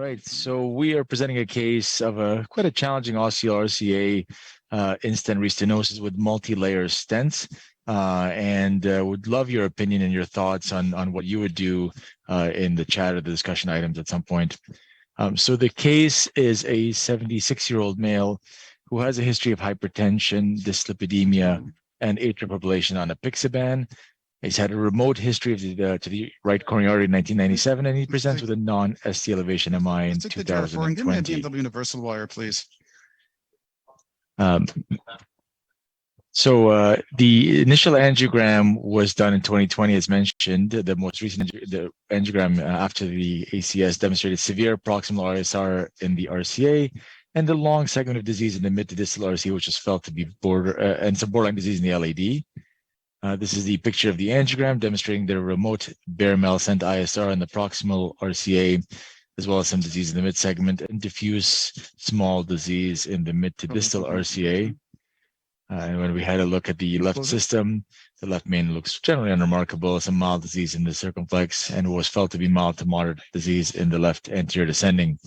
right, so we are presenting a case of quite a challenging Ostial RCA in-stent restenosis with multi-layer stents, and would love your opinion and your thoughts on what you would do in the chat or the discussion items at some point. So the case is a 76-year-old male who has a history of hypertension, dyslipidemia, and atrial fibrillation on apixaban. He's had a remote history of to the right coronary artery in 1997, and he presents with a non-ST elevation MI in 2020. Give me a BMW universal wire, please. So the initial angiogram was done in 2020, as mentioned. The most recent the angiogram after the ACS demonstrated severe proximal ISR in the RCA and the long segment of disease in the mid to distal RCA, which was felt to be and some borderline disease in the LAD. This is the picture of the angiogram demonstrating the remote bare metal stent ISR in the proximal RCA, as well as some disease in the mid segment and diffuse small disease in the mid to distal RCA. And when we had a look at the left system, the left main looks generally unremarkable, some mild disease in the circumflex, and was felt to be mild to moderate disease in the left anterior descending.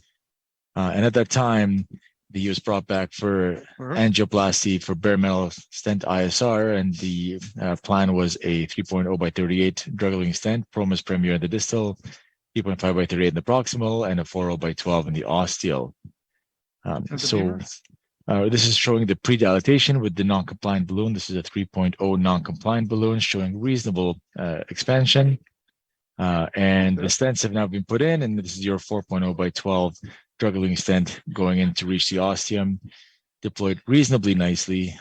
And at that time, he was brought back for angioplasty for bare metal stent ISR, and the plan was a 3.0 by 38 drug-eluting stent, Promus Premier in the distal, 3.5 by 38 in the proximal, and a 4.0 by 12 in the ostial. This is showing the pre-dilatation with the non-compliant balloon. This is a 3.0 non-compliant balloon showing reasonable expansion. And the stents have now been put in, and this is your 4.0 by 12 drug-eluting stent going in to reach the ostium, deployed reasonably nicely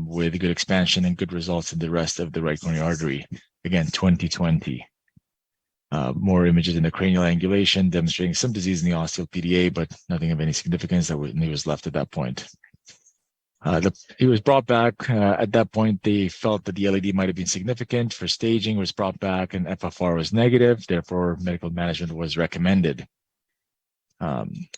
with good expansion and good results in the rest of the right coronary artery. Again, 2020. More images in the cranial angulation demonstrating some disease in the ostial PDA, but nothing of any significance that he was left at that point. He was brought back. At that point, they felt that the LAD might have been significant for staging, was brought back, and FFR was negative. Therefore, medical management was recommended. And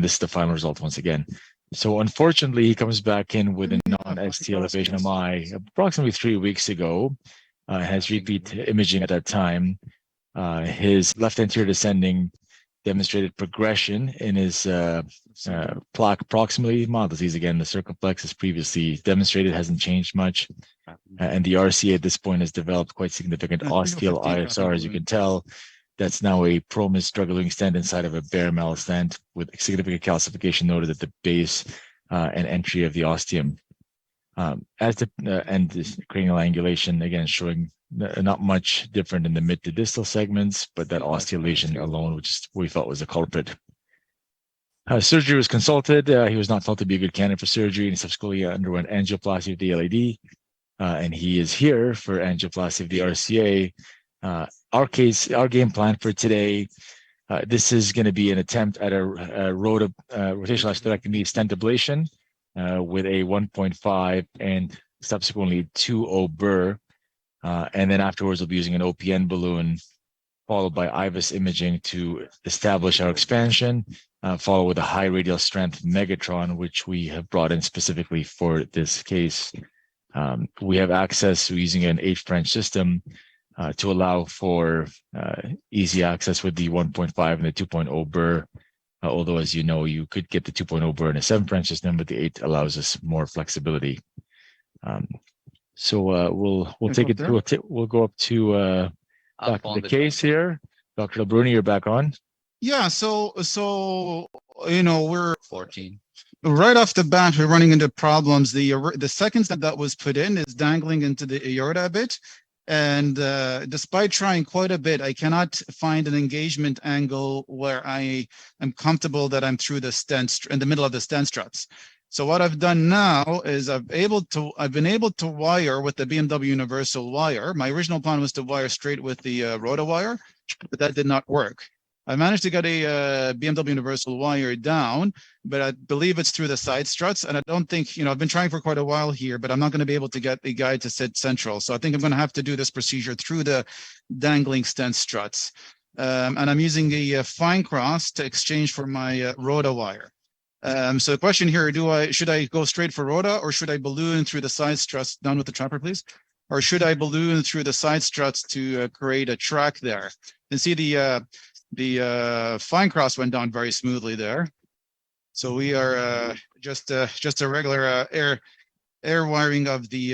this is the final result once again. So unfortunately, he comes back in with a non-ST elevation MI approximately 3 weeks ago, has repeat imaging at that time. His left anterior descending demonstrated progression in his plaque proximally, mild disease again. The circumflex as previously demonstrated hasn't changed much. And the RCA at this point has developed quite significant ostial ISR, as you can tell. That's now a Promus drug-eluting stent inside of a bare metal stent with significant calcification noted at the base and entry of the ostium. And this cranial angulation, again, showing not much different in the mid to distal segments, but that ostial lesion alone, which we felt was a culprit. Surgery was consulted. He was not felt to be a good candidate for surgery, and he subsequently underwent angioplasty of the LAD. And he is here for angioplasty of the RCA. Our game plan for today, this is going to be an attempt at a rotational atherectomy stent ablation with a 1.5 and subsequently 2.0 burr. And then afterwards, we'll be using an OPN balloon followed by IVUS imaging to establish our expansion, followed with a high radial strength Megatron, which we have brought in specifically for this case. We have access to using an 8 French system to allow for easy access with the 1.5 and the 2.0 burr. Although, as you know, you could get the 2.0 burr in a 7 French system, but the 8 allows us more flexibility. We'll go up to back to the case here. Dr. Bruni, you're back on. Yeah, so we're 14. Right off the bat, we're running into problems. The second stent that was put in is dangling into the aorta a bit. And despite trying quite a bit, I cannot find an engagement angle where I am comfortable that I'm through the stent in the middle of the stent struts. So what I've done now is I've been able to wire with the BMW universal wire. My original plan was to wire straight with the Rota wire, but that did not work. I managed to get a BMW universal wire down, but I believe it's through the side struts. And I don't think, I've been trying for quite a while here, but I'm not going to be able to get the guy to sit central. So I think I'm going to have to do this procedure through the dangling stent struts. And I'm using the fine cross to exchange for my Rota wire. So the question here, should I go straight for Rota or should I balloon through the side struts? Down with the trapper, please. Or should I balloon through the side struts to create a track there? And see the The fine cross went down very smoothly there. So we are just a regular air wiring of the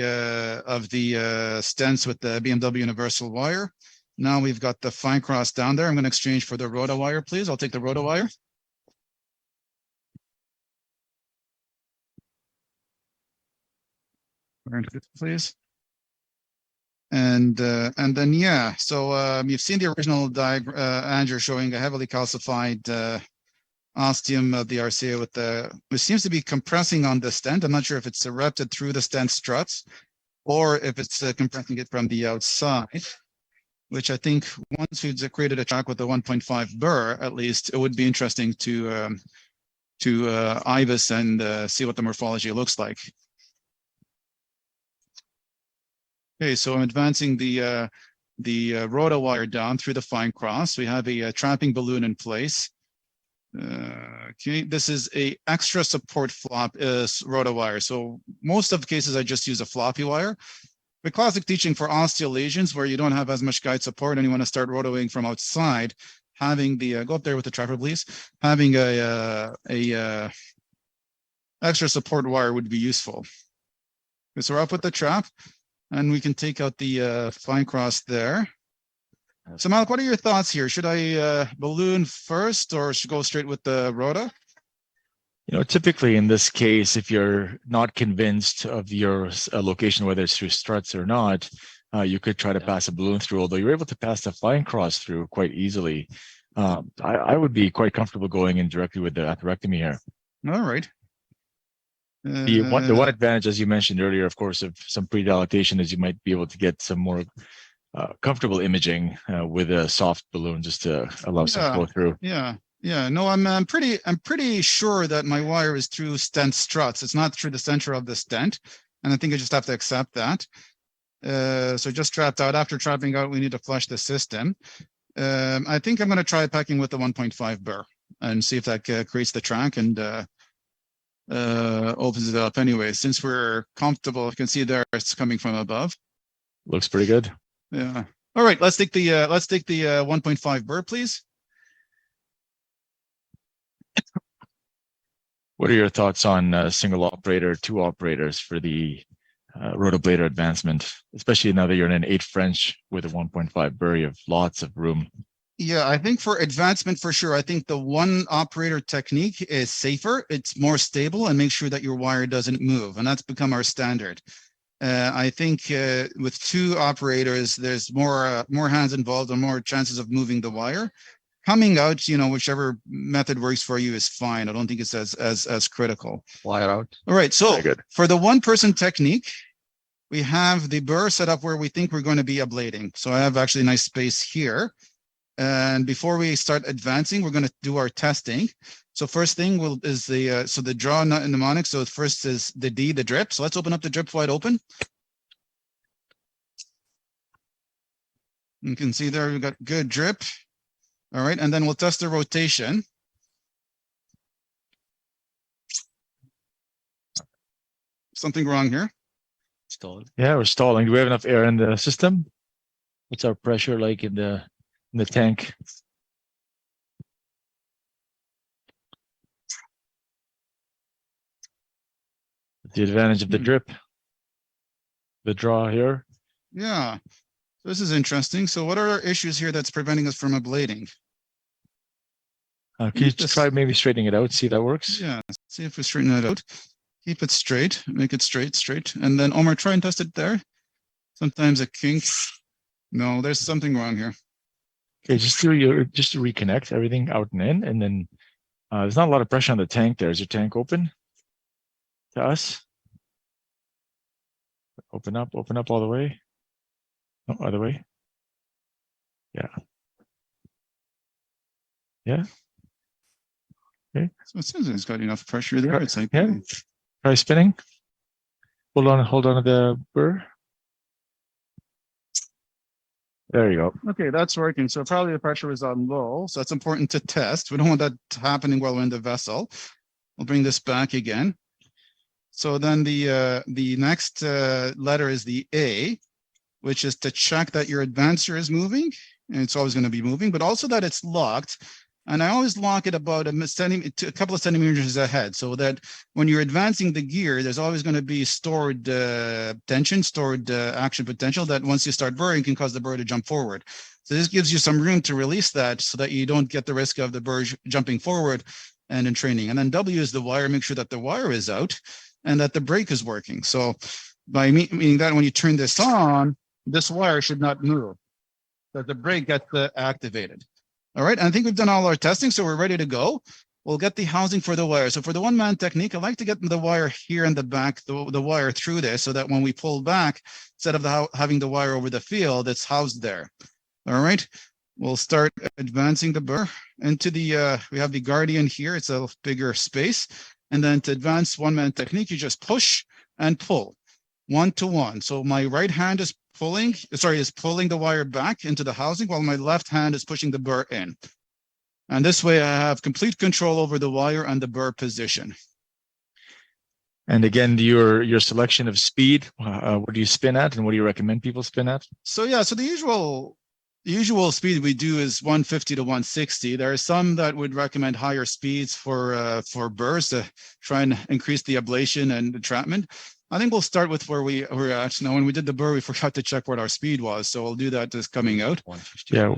stents with the BMW universal wire. Now we've got the fine cross down there. I'm going to exchange for the roto wire, please. I'll take the roto wire. Please. And then yeah, so you've seen the original diagram, Andrew, showing a heavily calcified ostium of the RCA with which seems to be compressing on the stent. I'm not sure if it's erupted through the stent struts or if it's compressing it from the outside, which I think once we've created a track with the 1.5 burr, at least it would be interesting to IVUS and see what the morphology looks like. Okay, so I'm advancing the roto wire down through the fine cross. We have a trapping balloon in place. Okay, this is a extra support flop roto wire. So most of the cases I just use a floppy wire. The classic teaching for ostial lesions where you don't have as much guide support and you want to start rotoing from outside, having the go up there with the trapper, please. Having a extra support wire would be useful. Okay, so we're up with the trap, and we can take out the fine cross there. So Malik, what are your thoughts here? Should I balloon first or should go straight with the rota? You know, typically in this case, if you're not convinced of your location, whether it's through struts or not, you could try to pass a balloon through, although you're able to pass the fine cross through quite easily. I would be quite comfortable going in directly with the atherectomy here. All right. The one advantage, as you mentioned earlier, of course, of some pre-dilatation is you might be able to get some more comfortable imaging with a soft balloon just to allow some flow through. Yeah, no, I'm pretty sure that my wire is through stent struts. It's not through the center of the stent, and I think I just have to accept that. So just trapped out. After trapping out, we need to flush the system. I think I'm going to try packing with the 1.5 burr and see if that creates the track and opens it up. Anyway, since we're comfortable, you can see there it's coming from above. Looks pretty good. Yeah. All right, let's take the 1.5 burr, please. What are your thoughts on single operator, two operators for the rotoblader advancement, especially now that you're in an 8 French with a 1.5 burr, you have lots of room. Yeah, I think for advancement, for sure, I think the one operator technique is safer. It's more stable and make sure that your wire doesn't move. And that's become our standard. I think with 2 operators, there's more hands involved and more chances of moving the wire. Coming out, you know, whichever method works for you is fine. I don't think it's as critical. Wire out. All right, so for the 1-person technique, we have the burr set up where we think we're going to be ablating. So I have actually a nice space here. And before we start advancing, we're going to do our testing. So first thing is the draw mnemonic. So first is the D, the drip. So let's open up the drip wide open. You can see there we've got good drip. All right, and then we'll test the rotation. Something wrong here? Stalled. Yeah, we're stalling. Do we have enough air in the system? What's our pressure like in the tank? The advantage of the drip, the draw here. Yeah, this is interesting. So what are our issues here that's preventing us from ablating? Can you just try maybe straightening it out, see if that works? Yeah, see if we straighten it out. Keep it straight, make it straight. And then Omar, try and test it there. Sometimes a kink. No, there's something wrong here. Okay, just to reconnect everything out and in, and then there's not a lot of pressure on the tank there. Is your tank open to us? Open up all the way. No, other way. Yeah. Okay. So it seems it's got enough pressure there. It's like, yeah. Try spinning. Hold on to the burr. There you go. Okay, that's working. So probably the pressure was on low. So that's important to test. We don't want that happening while we're in the vessel. We'll bring this back again. So then the next letter is the A, which is to check that your advancer is moving. and it's always going to be moving, but also that it's locked. And I always lock it about a couple of centimeters ahead, so that when you're advancing the gear, there's always going to be stored tension, stored action potential that once you start burring can cause the burr to jump forward. So this gives you some room to release that so that you don't get the risk of the burr jumping forward and in training. And then W is the wire, make sure that the wire is out and that the brake is working. So by meaning that when you turn this on, this wire should not move, that the brake gets activated. All right, and I think we've done all our testing, so we're ready to go. We'll get the housing for the wire. So for the one-man technique, I like to get the wire here in the back, the wire through this, so that when we pull back, instead of having the wire over the field, it's housed there. All right, we'll start advancing the burr into the, we have the Guardian here. It's a bigger space. And then to advance one-man technique, you just push and pull 1 to 1. So my right hand is pulling the wire back into the housing while my left hand is pushing the burr in. And this way I have complete control over the wire and the burr position. And again, your selection of speed, what do you spin at and what do you recommend people spin at? So yeah, so the usual speed we do is 150 to 160. There are some that would recommend higher speeds for burrs to try and increase the ablation and entrapment. I think we'll start with where we're at. Now, when we did the burr, we forgot to check what our speed was. So we'll do that just coming out. 155. Yeah,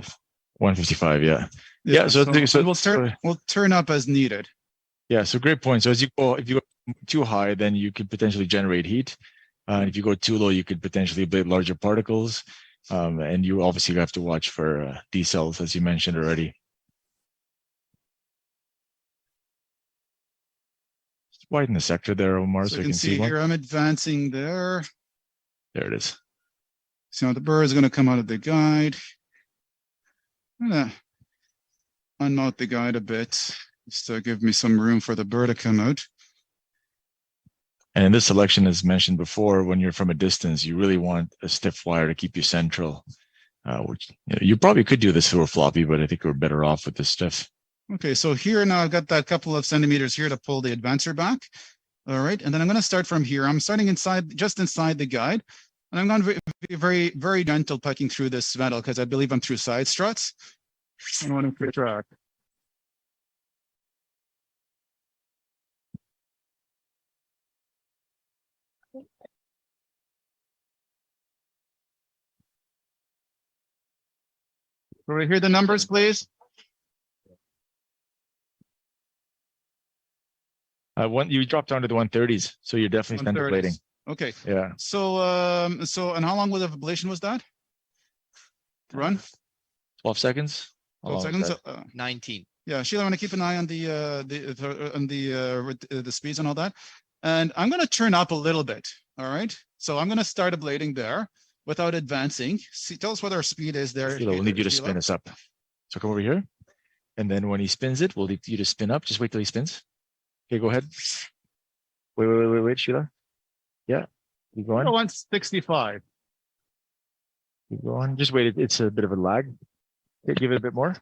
155, yeah. So we'll turn up as needed. Yeah, so great point. So if you go too high, then you could potentially generate heat. If you go too low, you could potentially ablate larger particles. And you obviously have to watch for decels, as you mentioned already. Just widen the sector there, Omar, so you can see here. I'm advancing there. There it is. So the burr is going to come out of the guide. I'm going to unmount the guide a bit, just to give me some room for the burr to come out. And in this selection, as mentioned before, when you're from a distance, you really want a stiff wire to keep you central, which you probably could do this through a floppy, but I think we're better off with the stiff. Okay, so here now I've got that couple of centimeters here to pull the advancer back. All right, and then I'm going to start from here. I'm starting just inside the guide, and I'm going to be very, very gentle pecking through this metal because I believe I'm through side struts. I don't want to track. Can we hear the numbers, please? You dropped down to the 130s, so you're definitely stent ablating. Okay. Yeah. So and how long of ablation was that? Run? 12 seconds. 12 seconds. 19. Yeah, Sheila, I want to keep an eye on the speeds and all that. And I'm going to turn up a little bit. All right. So I'm going to start ablating there without advancing. See, tell us what our speed is there. Sheila, we'll need you to spin us up. So come over here. And then when he spins it, we'll need you to spin up. Just wait till he spins. Okay, go ahead. Wait, Sheila. Yeah. Keep going. 165. Keep going. Just wait. It's a bit of a lag. Okay, give it a bit more.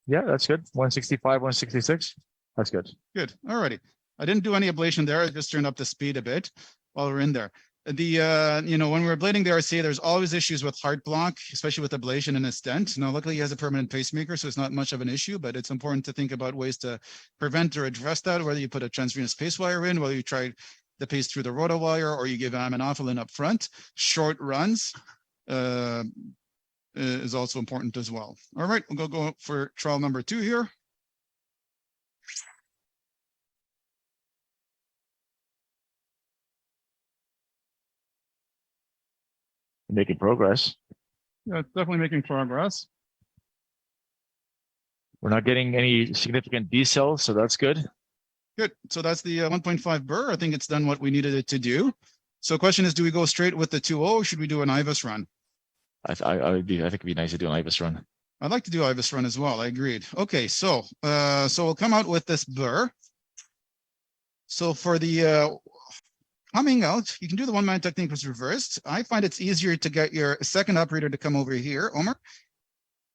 Yeah, that's good. 165, 166. That's good. Good. All righty. I didn't do any ablation there. I just turned up the speed a bit while we're in there. When we're ablating the RCA, there's always issues with heart block, especially with ablation in a stent. Now, luckily, he has a permanent pacemaker, so it's not much of an issue, but it's important to think about ways to prevent or address that, whether you put a transvenous pace wire in, whether you try the pace through the rotowire, or you give aminophylline up front. Short runs is also important as well. All right, we'll go for trial number 2 here. Making progress. Yeah, it's definitely making progress. We're not getting any significant decel, so that's good. Good. So that's the 1.5 burr. I think it's done what we needed it to do. So the question is, do we go straight with the 2.0 or should we do an IVUS run? I think it'd be nice to do an IVUS run. I'd like to do IVUS run as well. I agreed. Okay, so we'll come out with this burr. So for the coming out, you can do the one-man technique was reversed. I find it's easier to get your second operator to come over here, Omar,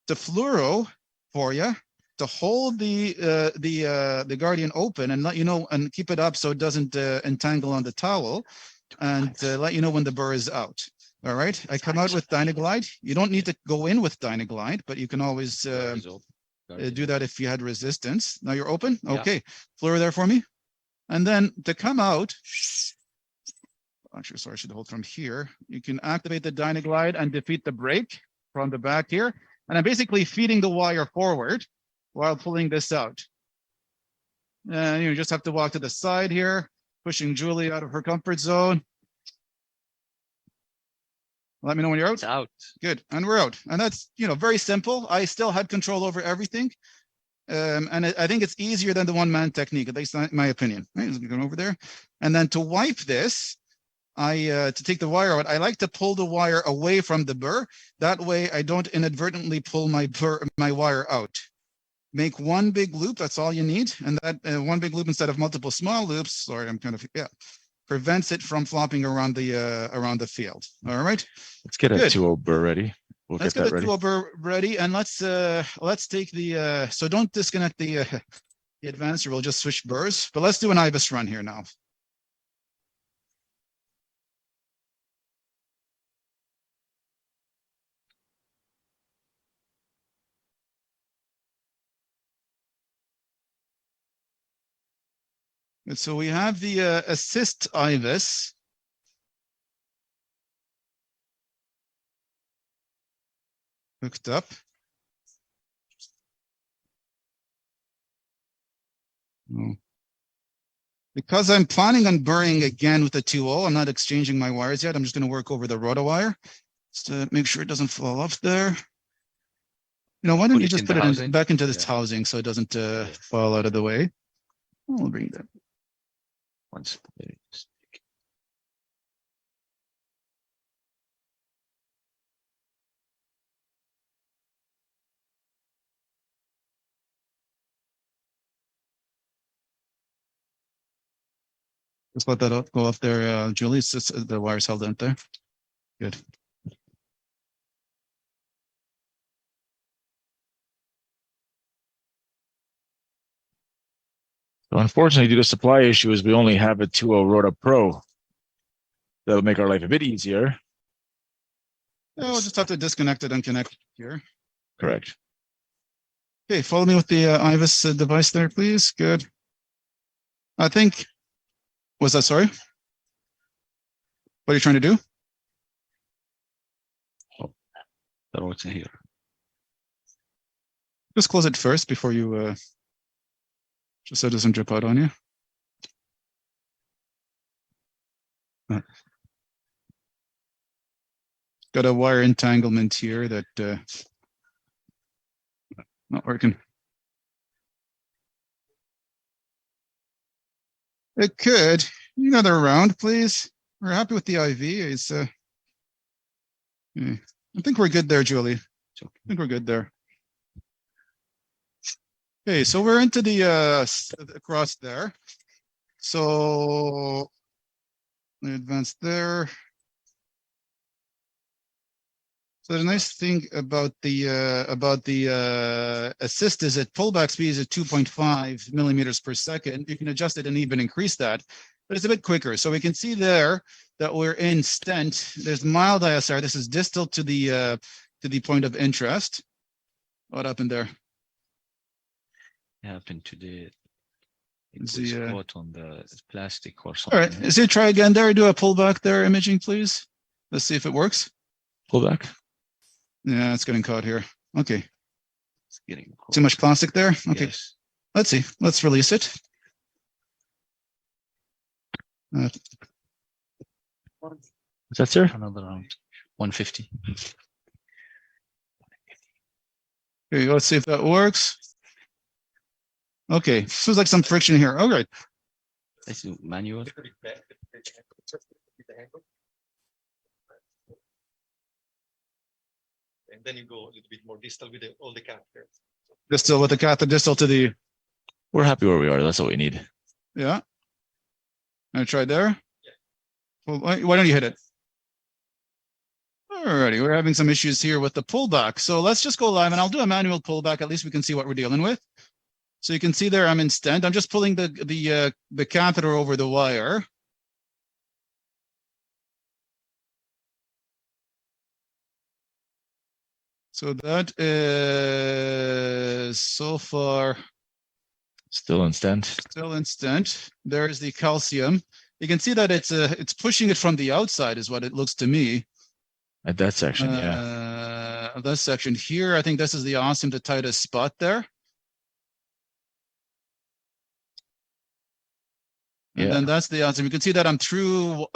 to fluoro for you, to hold the Guardian open and let you know and keep it up so it doesn't entangle on the towel, and let you know when the burr is out. All right, I come out with Dynaglide. You don't need to go in with Dynaglide, but you can always do that if you had resistance. Now you're open. Okay, fluoro there for me. And then to come out, actually, sorry, I should hold from here. You can activate the Dynaglide and defeat the brake from the back here. And I'm basically feeding the wire forward while pulling this out. And you just have to walk to the side here, pushing Julie out of her comfort zone. Let me know when you're out. It's out. Good, and we're out. And that's, very simple. I still had control over everything. And I think it's easier than the one-man technique, at least in my opinion. Right, let's go over there. And then to wipe this, to take the wire out, I like to pull the wire away from the burr. That way I don't inadvertently pull my wire out. Make one big loop, that's all you need. And that one big loop instead of multiple small loops, sorry, I'm kind of, prevents it from flopping around the field. All right. Let's get a 2.0 burr ready. Let's get a 2.0 burr ready, and let's take the so don't disconnect the advanced. We'll just switch burrs, but let's do an IVUS run here now. And so we have the assist IVUS. Hooked up. Because I'm planning on burring again with the 2.0, I'm not exchanging my wires yet. I'm just going to work over the roto wire just to make sure it doesn't fall off there. Why don't you just put it back into this housing so it doesn't fall out of the way? I'll bring that. Once. Just let that go off there, Julie. It's just, the wire's held out there. Good. So unfortunately, due to supply issues, we only have a 2.0 Rota Pro. That'll make our life a bit easier. Yeah, we'll just have to disconnect it and connect here. Correct. Okay, follow me with the IVUS device there, please. Good. I think, was that, sorry? What are you trying to do? That what's in here. Just close it first before you, just so it doesn't drip out on you. Got a wire entanglement here that not working. It could. Another round, please. We're happy with the IV. It's I think we're good there, Julie. I think we're good there. Okay, so we're into the across there. So let me advance there. So the nice thing about the assist is that pullback speed is at 2.5 millimeters per second. You can adjust it and even increase that, but it's a bit quicker. So we can see there that we're in Stent. There's mild ISR. This is distal to the point of interest. What happened there? It happened to the. It was caught on the plastic or something. All right. So try again there. Do a pullback there, imaging, please. Let's see if it works. Pullback. Yeah, it's getting caught here. Okay. It's getting caught. Too much plastic there? Okay. Yes. Let's see. Let's release it. What's that, sir? Another round. 150. Okay, let's see if that works. Okay, feels like some friction here. All right. Let's do manual. And then you go a little bit more distal with all the catheter. Distal with the catheter, distal to the. We're happy where we are. That's all we need. Yeah. I tried there. Yeah. Well, why don't you hit it? Alrighty, we're having some issues here with the pullback. So let's just go live and I'll do a manual pullback. At least we can see what we're dealing with. So you can see there I'm in Stent. I'm just pulling the catheter over the wire. So that is so far Still in stent. still in stent. There's the calcium. You can see that it's pushing it from the outside is what it looks to me. At that section, yeah. This section here, I think this is the ostium, the tightest spot there. And then that's the ostium. You can see that I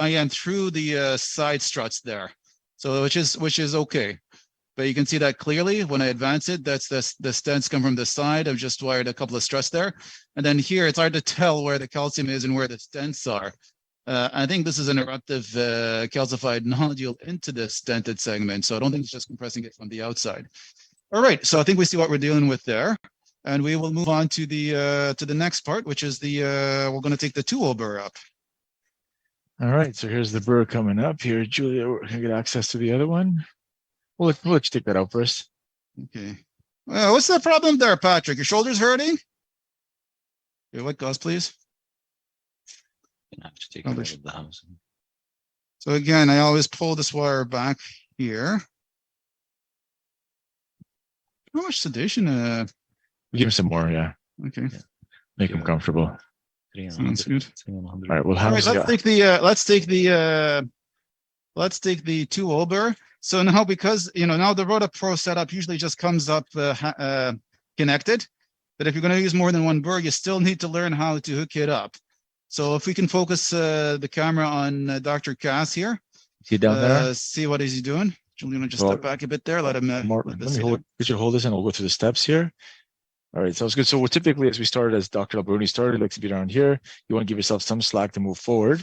am through the side struts there. So which is okay. But you can see that clearly when I advance it, that's the stents come from the side. I've just wired a couple of struts there. And then here, it's hard to tell where the calcium is and where the stents are. I think this is an eruptive calcified nodule into the stented segment. So I don't think it's just compressing it from the outside. All right, so I think we see what we're dealing with there. And we will move on to the next part, which is we're going to take the 2-hole burr up. All right, so here's the burr coming up here. Julia, we're going to get access to the other one. We'll let you take that out first. Okay. What's the problem there, Patrick? Your shoulder's hurting? Okay, what gauze, please? I have to take it out of the house. So again, I always pull this wire back here. How much sedation? Give him some more, yeah. Okay. Yeah. Make him comfortable. Sounds good. All right, well, all right, let's take the 2-hole burr. So now, because now the Rota Pro setup usually just comes up connected, but if you're going to use more than one burr, you still need to learn how to hook it up. So if we can focus the camera on Dr. Cass here, see down there. See what is he doing. Julian, just step back a bit there. Let him. Let me hold. You should hold this, and we'll go through the steps here. All right, sounds good. So typically, as Dr. Alberoni started, likes to be around here. You want to give yourself some slack to move forward,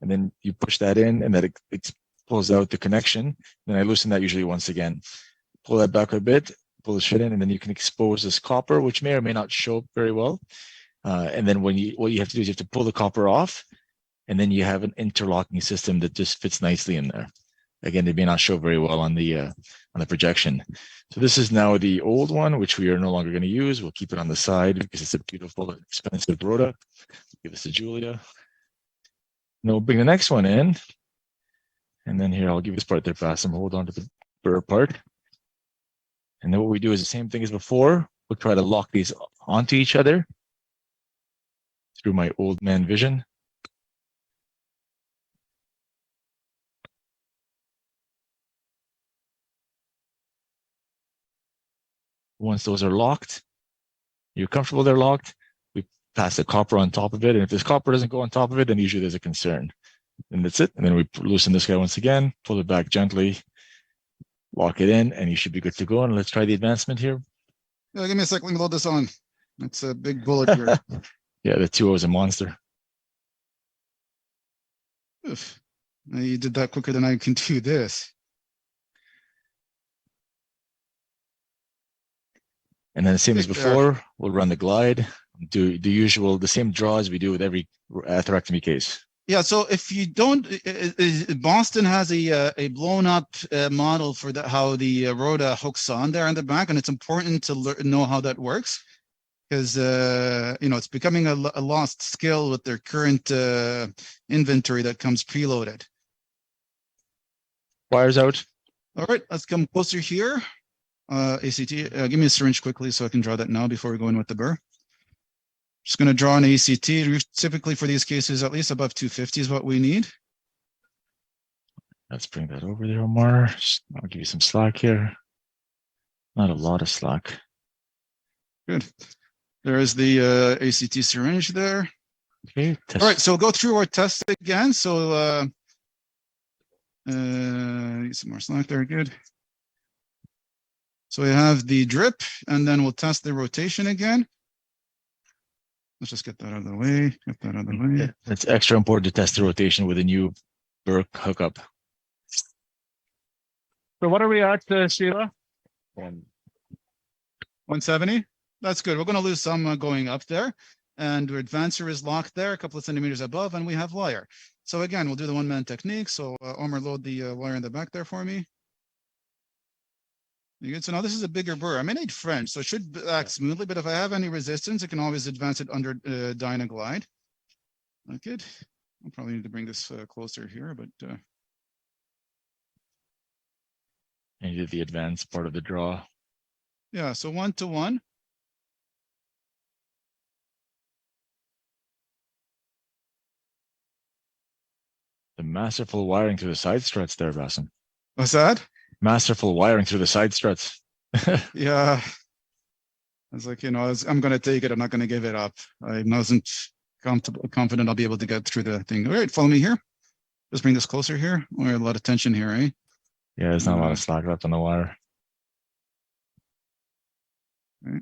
and then you push that in, and that it pulls out the connection. Then I loosen that usually once again. Pull that back a bit, pull the shit in, and then you can expose this copper, which may or may not show up very well. And then what you have to do is you have to pull the copper off, and then you have an interlocking system that just fits nicely in there. Again, it may not show very well on the projection. So this is now the old one, which we are no longer going to use. We'll keep it on the side because it's a beautiful, expensive Rota. Give this to Julia. And then we'll bring the next one in. And then here, I'll give this part there fast and hold on to the burr part. And then what we do is the same thing as before. We'll try to lock these onto each other through my old man vision. Once those are locked, you're comfortable they're locked, we pass the copper on top of it. And if this copper doesn't go on top of it, then usually there's a concern. And that's it. And then we loosen this guy once again, pull it back gently, lock it in, and you should be good to go. And let's try the advancement here. Yeah, give me a second. Let me load this on. It's a big bullet here. Yeah, the 2.0 is a monster. Oof. You did that quicker than I can do this. And then the same as before, we'll run the glide, do the usual, the same draw as we do with every atherectomy case. Yeah, so if you don't, Boston has a blown up model for how the Rota hooks on there in the back, and it's important to know how that works because it's becoming a lost skill with their current inventory that comes preloaded. Wires out. All right, let's come closer here. ACT, give me a syringe quickly so I can draw that now before we go in with the burr. Just going to draw an ACT. Typically for these cases, at least above 250 is what we need. Let's bring that over there, Omar. I'll give you some slack here. Not a lot of slack. Good. There is the ACT syringe there. Okay. All right, so go through our test again. So need some more slack there. Good. So we have the drip, and then we'll test the rotation again. Let's just get that out of the way. Get that out of the way. It's extra important to test the rotation with a new burr hookup. So what are we at, Sheila? 170. That's good. We're going to lose some going up there. And our advancer is locked there, a couple of centimeters above, and we have wire. So again, we'll do the one-man technique. So Omar, load the wire in the back there for me. You good? So now this is a bigger burr. I may need French, so it should act smoothly, but if I have any resistance, I can always advance it under Dynaglide. Good. I'll probably need to bring this closer here, but. And did the advanced part of the draw. Yeah, so 1-to-1. The masterful wiring through the side struts there, Bassam. What's that? Masterful wiring through the side struts. Yeah. I was like, I'm going to take it. I'm not going to give it up. I wasn't confident I'll be able to get through the thing. All right, follow me here. Just bring this closer here. We're a lot of tension here, eh? Yeah, there's not a lot of slack left on the wire. Right.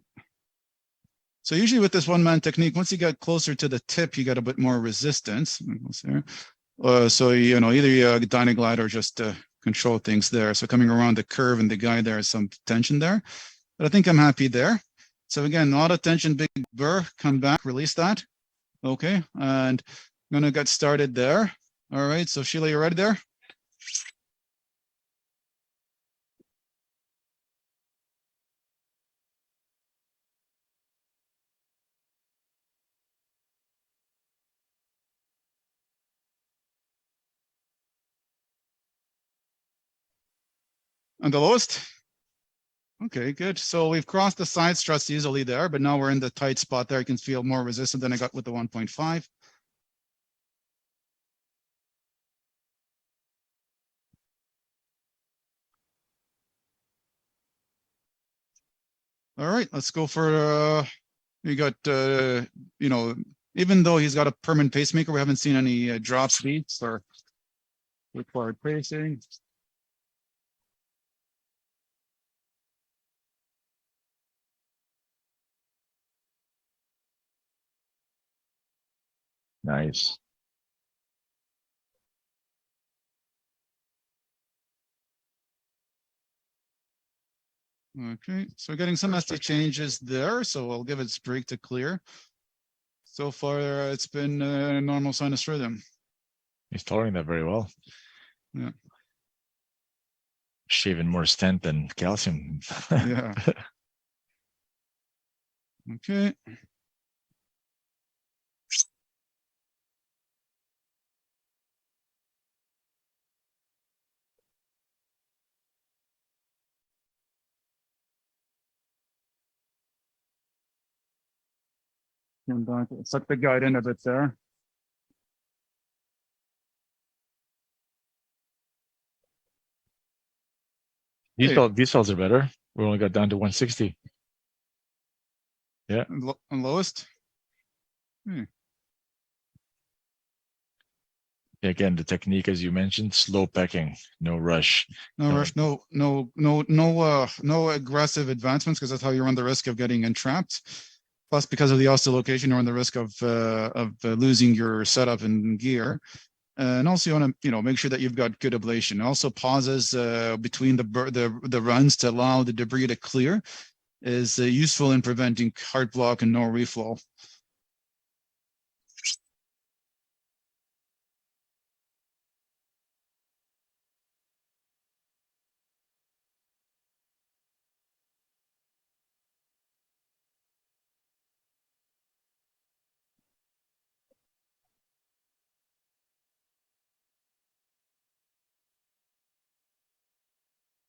So usually with this one-man technique, once you get closer to the tip, you get a bit more resistance. So, either you dynaglide or just control things there. So coming around the curve and the guy, there is some tension there. But I think I'm happy there. So again, a lot of tension, big burr, come back, release that. Okay, and I'm going to get started there. All right, so Sheila, you ready there? And the lowest? Okay, good. So we've crossed the side struts easily there, but now we're in the tight spot there. You can feel more resistant than I got with the 1.5. All right, let's go for, we got, even though he's got a permanent pacemaker, we haven't seen any drop speeds or required pacing. Nice. Okay, so getting some ST changes there, so I'll give it its break to clear. So far, it's been a normal sinus rhythm. He's tolerating that very well. Yeah. Shaving more stent than calcium. Yeah. Okay. Suck the guide in a bit there. These cells are better. We only got down to 160. Yeah. And lowest. Again, the technique, as you mentioned, slow pecking, no rush. No rush, no aggressive advancements, because that's how you run the risk of getting entrapped. Plus, because of the ostial location, you run the risk of losing your setup and gear. And also, you want to make sure that you've got good ablation. Also, pauses between the runs to allow the debris to clear is useful in preventing heart block and no reflow.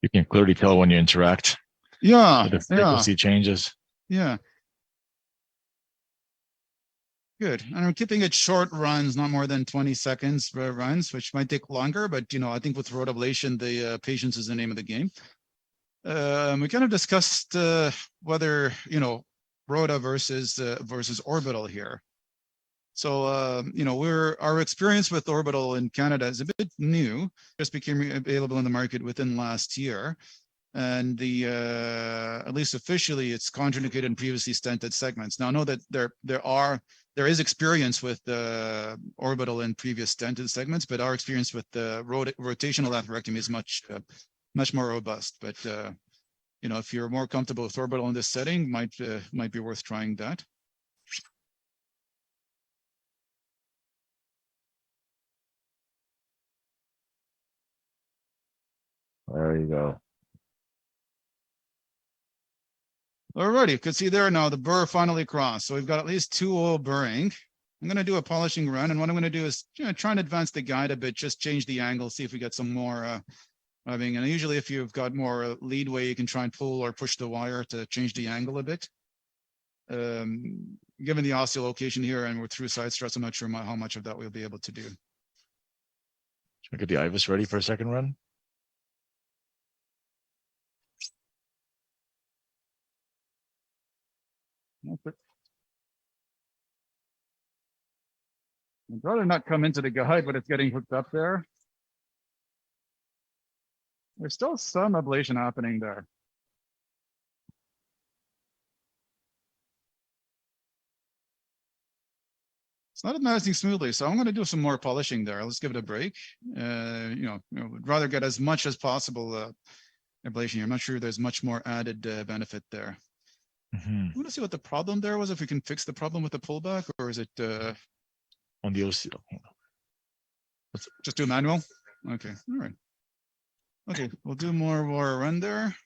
You can clearly tell when you interact. Yeah. The frequency changes. Yeah. Good. And we're keeping it short runs, not more than 20 seconds runs, which might take longer, but I think with road ablation, the patience is the name of the game. We kind of discussed whether ROTA versus orbital here. So our experience with orbital in Canada is a bit new. Just became available in the market within last year, and at least officially, it's contraindicated in previously stented segments. Now I know that there is experience with the orbital in previous stented segments, but our experience with the rotational atherectomy is much more robust. But if you're more comfortable with orbital in this setting, might be worth trying that. There you go. Alrighty, you can see there now the burr finally crossed. So we've got at least 2-0 burring. I'm going to do a polishing run, and what I'm going to do is try and advance the guide a bit, just change the angle, see if we get some more I mean, and usually if you've got more leadway, you can try and pull or push the wire to change the angle a bit. Given the Ostial location here and we're through side struts, I'm not sure how much of that we'll be able to do. Should we get the IVUS ready for a second run? I'd rather not come into the guide, but it's getting hooked up there. There's still some ablation happening there. It's not advancing smoothly, so I'm going to do some more polishing there. Let's give it a break. Would rather get as much as possible ablation here. I'm not sure there's much more added benefit there. I want to see what the problem there was, if we can fix the problem with the pullback, or is it on the Ostial? Just do manual? Okay, all right. Okay, we'll do more wire run there.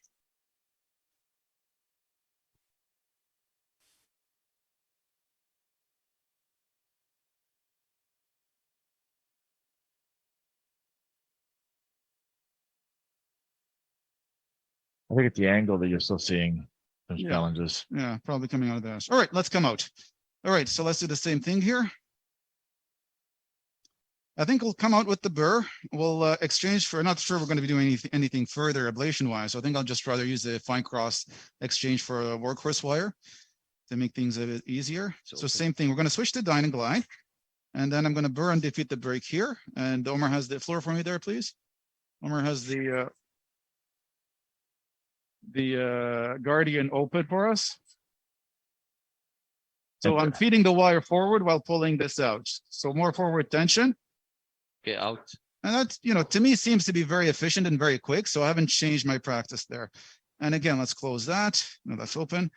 I think it's the angle that you're still seeing some challenges. Yeah, probably coming out of this. All right, let's come out. All right, so let's do the same thing here. I think we'll come out with the burr. We'll exchange for, not sure we're going to be doing anything further ablation wise. So I think I'll just rather use the fine cross exchange for a workhorse wire to make things a bit easier. So same thing, we're going to switch to dyno glide, and then I'm going to burr and defeat the break here. And Omar has the floor for me there, please. Omar has the Guardian open for us. So I'm feeding the wire forward while pulling this out. So more forward tension. Okay, out. And that's, to me seems to be very efficient and very quick. So I haven't changed my practice there. And again, let's close that. No, that's open.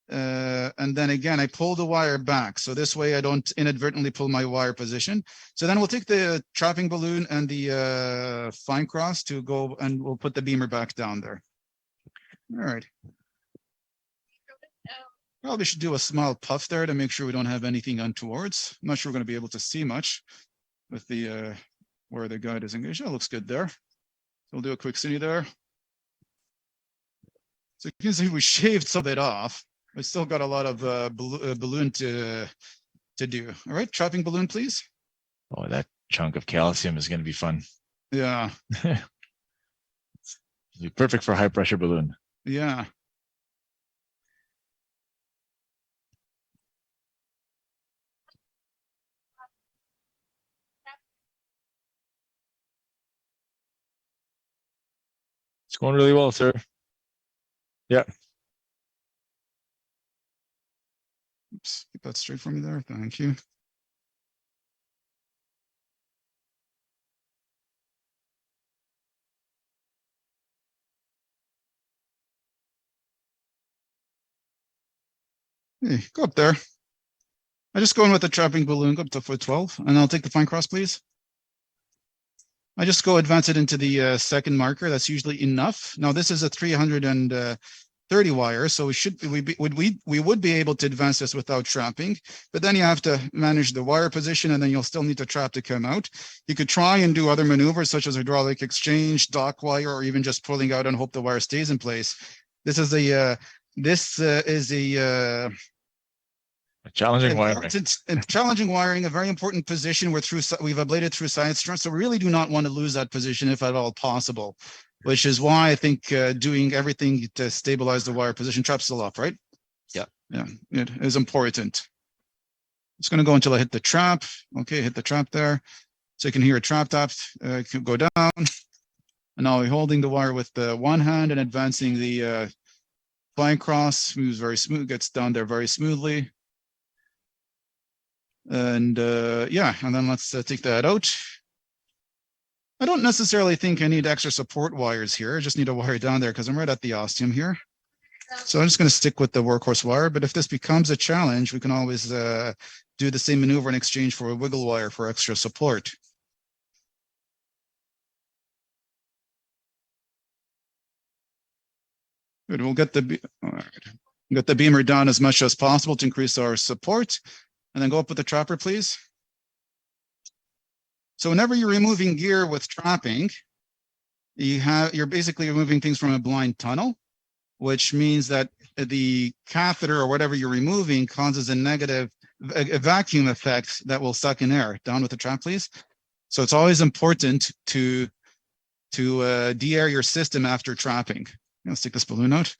And then again, I pull the wire back. So this way I don't inadvertently pull my wire position. So then we'll take the trapping balloon and the fine cross to go, and we'll put the beamer back down there. All right. Probably should do a small puff there to make sure we don't have anything untowards. I'm not sure we're going to be able to see much with the where the guide is engaged. That looks good there. So we'll do a quick cine there. So you can see we shaved some of it off. We still got a lot of balloon to do. All right, trapping balloon, please. Oh, that chunk of calcium is going to be fun. Yeah. Be perfect for a high pressure balloon. Yeah. It's going really well, sir. Yeah. Oops, keep that straight for me there. Thank you. Hey, go up there. I just go in with the trapping balloon, go up to foot 12, and I'll take the fine cross, please. I just go advance it into the second marker. That's usually enough. Now this is a 330 wire, so we would be able to advance this without trapping, but then you have to manage the wire position, and then you'll still need to trap to come out. You could try and do other maneuvers such as hydraulic exchange, dock wire, or even just pulling out and hope the wire stays in place. This is a challenging wiring. Challenging wiring, a very important position. We've ablated through side struts, so we really do not want to lose that position if at all possible, which is why I think doing everything to stabilize the wire position. Trap's still off, right? Yeah. Yeah, it is important. It's going to go until I hit the trap. Okay, hit the trap there. So you can hear a trap tap go down. And now we're holding the wire with the one hand and advancing the fine cross. Moves very smooth, gets down there very smoothly. And yeah, and then let's take that out. I don't necessarily think I need extra support wires here. I just need a wire down there because I'm right at the ostium here. So I'm just going to stick with the workhorse wire. But if this becomes a challenge, we can always do the same maneuver in exchange for a wiggle wire for extra support. Good. We'll get the beamer down as much as possible to increase our support. And then go up with the trapper, please. So whenever you're removing gear with trapping, you're basically removing things from a blind tunnel, which means that the catheter or whatever you're removing causes a negative a vacuum effect that will suck in air. Down with the trap, please. So it's always important to de-air your system after trapping. Let's take this balloon out.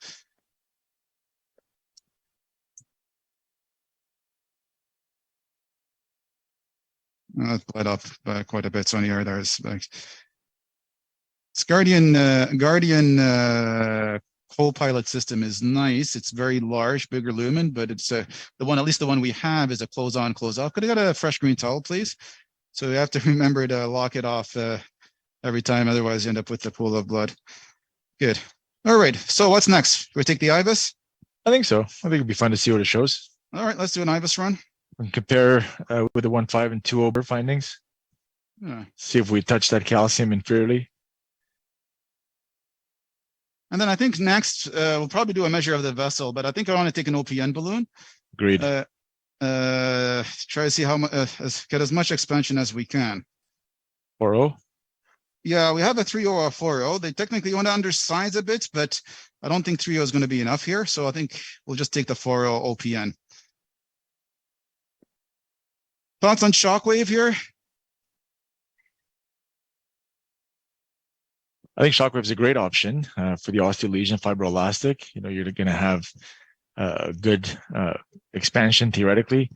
It bled up by quite a bit. So here there's like this Guardian co-pilot system is nice. It's very large, bigger lumen, but it's the one, at least the one we have, is a close on, close off. Could I get a fresh green towel, please? So you have to remember to lock it off every time, otherwise you end up with the pool of blood. Good. All right. So what's next? Do we take the IVUS? I think so. I think it'd be fun to see what it shows. All right, let's do an IVUS run. And compare with the 1.5 and 2.0 findings. Yeah. See if we touch that calcium inferiorly. And then I think next we'll probably do a measure of the vessel, but I think I want to take an OPN balloon. Agreed. Try to see how much, get as much expansion as we can. 4.0. Yeah, we have a 3.0 or 4.0. They technically want to undersize a bit, but I don't think 3.0 is going to be enough here. So I think we'll just take the 4.0 OPN. Thoughts on shockwave here? I think shockwave is a great option for the ostial lesion fibroelastic. You know, you're going to have good expansion theoretically.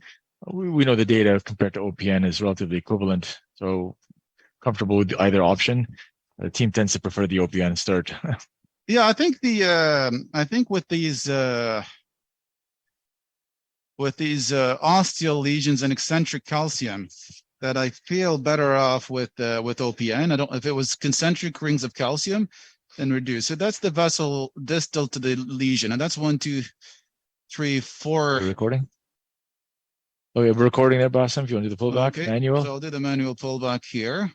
We know the data compared to OPN is relatively equivalent, so comfortable with either option. The team tends to prefer the OPN start. Yeah, I think with these ostial lesions and eccentric calcium, that I feel better off with OPN. I don't, if it was concentric rings of calcium, then reduce. So that's the vessel distal to the lesion, and that's 1, 2, 3, 4. Are we recording? Oh, yeah, we're recording there, Bassam. If you want to do the pullback manual. So I'll do the manual pullback here.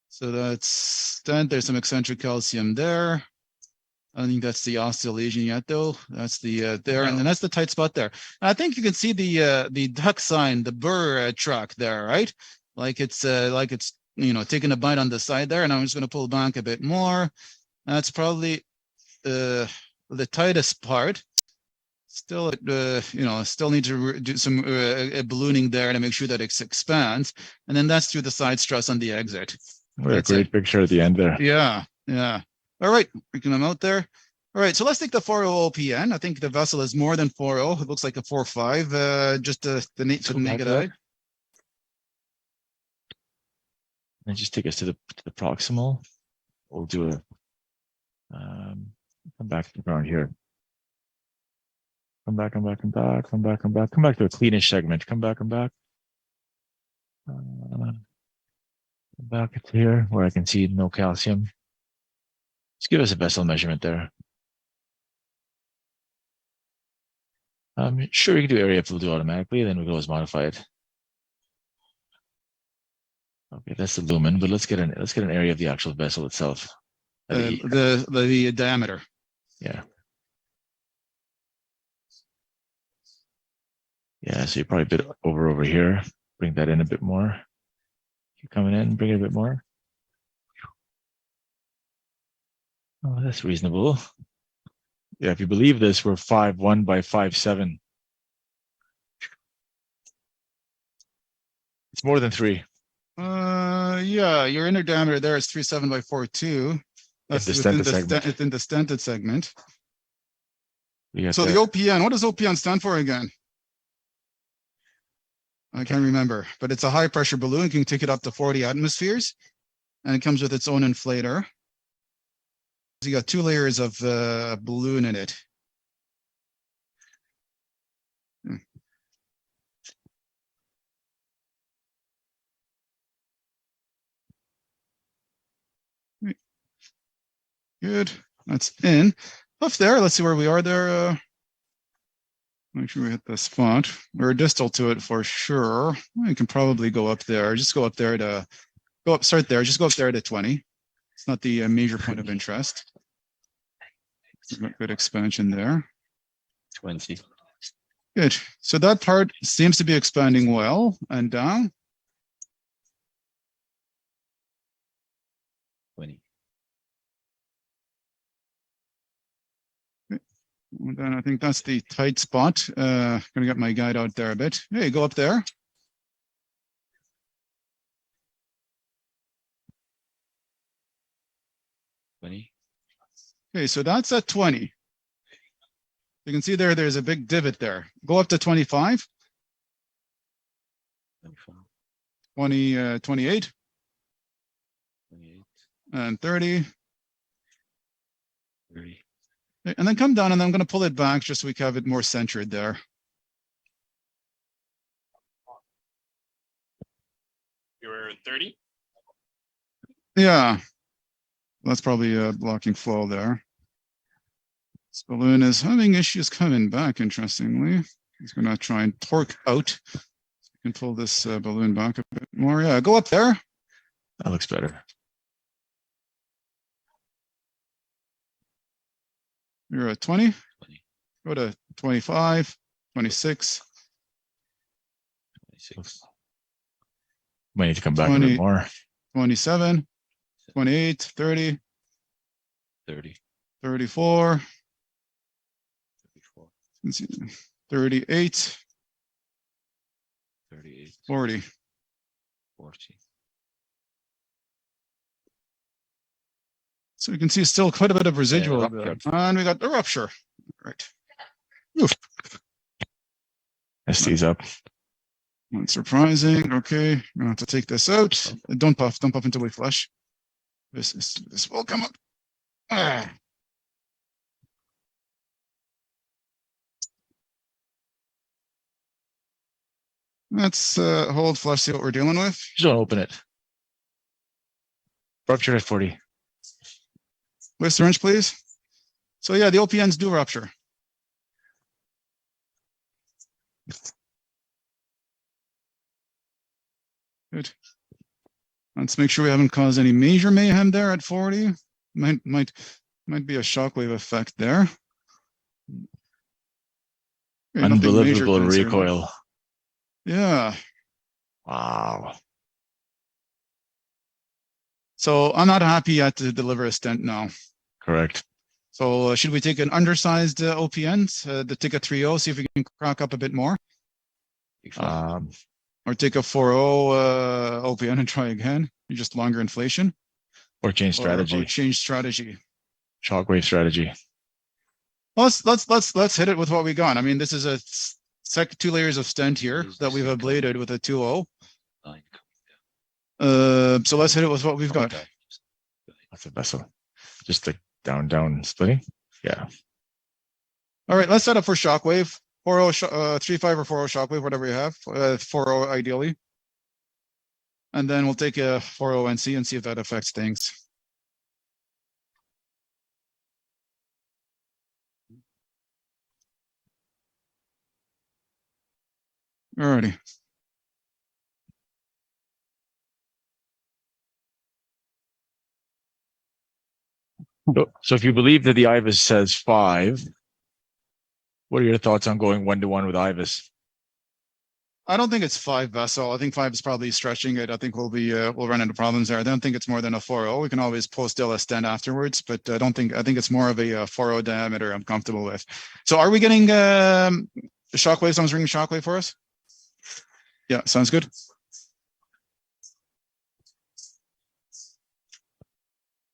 So that's stent. There's some eccentric calcium there. I don't think that's the ostial lesion yet, though. That's the there, and then that's the tight spot there. And I think you can see the duck sign, the burr track there, right? Like it's you know, taking a bite on the side there. And I'm just going to pull back a bit more. That's probably the tightest part. Still, you know, still need to do some ballooning there to make sure that it expands. And then that's through the side stress on the exit. What a great picture at the end there. Yeah, yeah. All right, freaking them out there. All right, so let's take the 4.0 OPN. I think the vessel is more than 4.0. It looks like a 4.5, just the naked eye. And just take us to the proximal. We'll do a come back around here. Come back to a cleanish segment. Come back. Come back to here where I can see no calcium. Just give us a vessel measurement there. Sure, you can do area if we'll do automatically, then we can always modify it. Okay, that's the lumen, but let's get an area of the actual vessel itself. The diameter. Yeah. Yeah, so you're probably a bit over here. Bring that in a bit more. Keep coming in, bring it a bit more. Oh, that's reasonable. Yeah, if you believe this, we're 5.1 by 5.7. It's more than 3. Yeah, your inner diameter there is 3.7 by 4.2. That's within the stented segment. So the OPN, what does OPN stand for again? I can't remember, but it's a high pressure balloon. You can take it up to 40 atmospheres, and it comes with its own inflator. So you got 2 layers of balloon in it. Good. That's in. Up there, let's see where we are there. Make sure we hit the spot. We're distal to it for sure. We can probably go up there. Just go up there to start there. Just go up there to 20. It's not the major point of interest. Good expansion there. 20. Good. So that part seems to be expanding well and down. 20. And then I think that's the tight spot. Gonna get my guide out there a bit. Hey, go up there. Okay, so that's at 20. You can see there's a big divot there. Go up to 25. 28. 28. And 30. 30. And then come down, and I'm going to pull it back just so we can have it more centered there. You were 30? Yeah. That's probably a blocking flow there. This balloon is having issues coming back, interestingly. He's going to try and torque out. You can pull this balloon back a bit more. Yeah, go up there. That looks better. You're at 20. Go to 25, 26. 26. Might need to come back a 20. bit more. 27, 28, 30, 30. 34, 34. 38, 38. 40. 40. So you can see still quite a bit of residual. Rupture. And we got the rupture. Right. Oof. ST's up. Not surprising. Okay. I'm gonna have to take this out. Don't puff until we flush. This will come up. Ah. Let's hold flush, see what we're dealing with. Just don't open it. Rupture at 40. With syringe, please. So yeah, the OPNs do rupture. Good. Let's make sure we haven't caused any major mayhem there at 40. Might be a shockwave effect there. Okay, nothing major Unbelievable concern. recoil. Yeah. Wow. So I'm not happy yet to deliver a stent now. Correct. So should we take an undersized OPN, the take a 3.0, see if we can crack up a bit more? Or take a 4.0 OPN and try again? Just longer inflation? Or change strategy. Or change strategy. Shockwave strategy. Well, let's hit it with what we got. I mean, this is a 2 layers of stent here that we've ablated with a 2.0. So let's hit it with what we've got. That's a vessel. Just like down splitting. Yeah. All right, let's set up for shockwave. 4.0, 3.5 or 4.0 shockwave, whatever you have. 4.0 ideally. And then we'll take a 4.0 NC and see if that affects things. Alrighty. So if you believe that the IVUS says 5, what are your thoughts on going 1-to-1 with IVUS? I don't think it's 5 vessel. I think 5 is probably stretching it. I think we'll run into problems there. I don't think it's more than a 4.0. We can always post still a stent afterwards, but I think it's more of a 4.0 diameter I'm comfortable with. So are we getting the shockwave? Someone's ringing shockwave for us? Yeah, sounds good.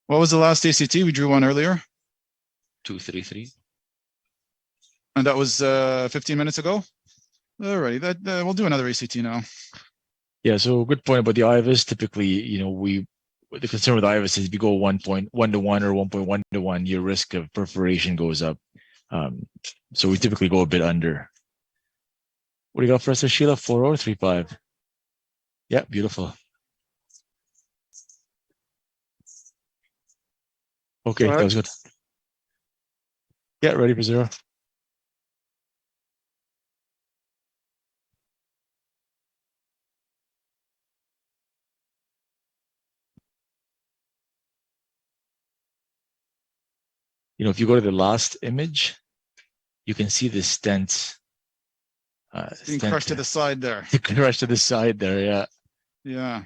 What was the last ACT? We drew one earlier. 233. And that was 15 minutes ago. Alrighty, that we'll do another ACT now. Yeah, so good point about the IVUS. Typically, the concern with IVUS is if you go 1.1-to-1 or 1.1-to-1, your risk of perforation goes up. So we typically go a bit under. What do you got for us, Sheila? 4.0 or 3.5? Yeah, beautiful. Okay, that was good. Yeah, ready for 0. If you go to the last image, you can see the stent. Being crushed to the side there. Crushed to the side there, yeah. Yeah.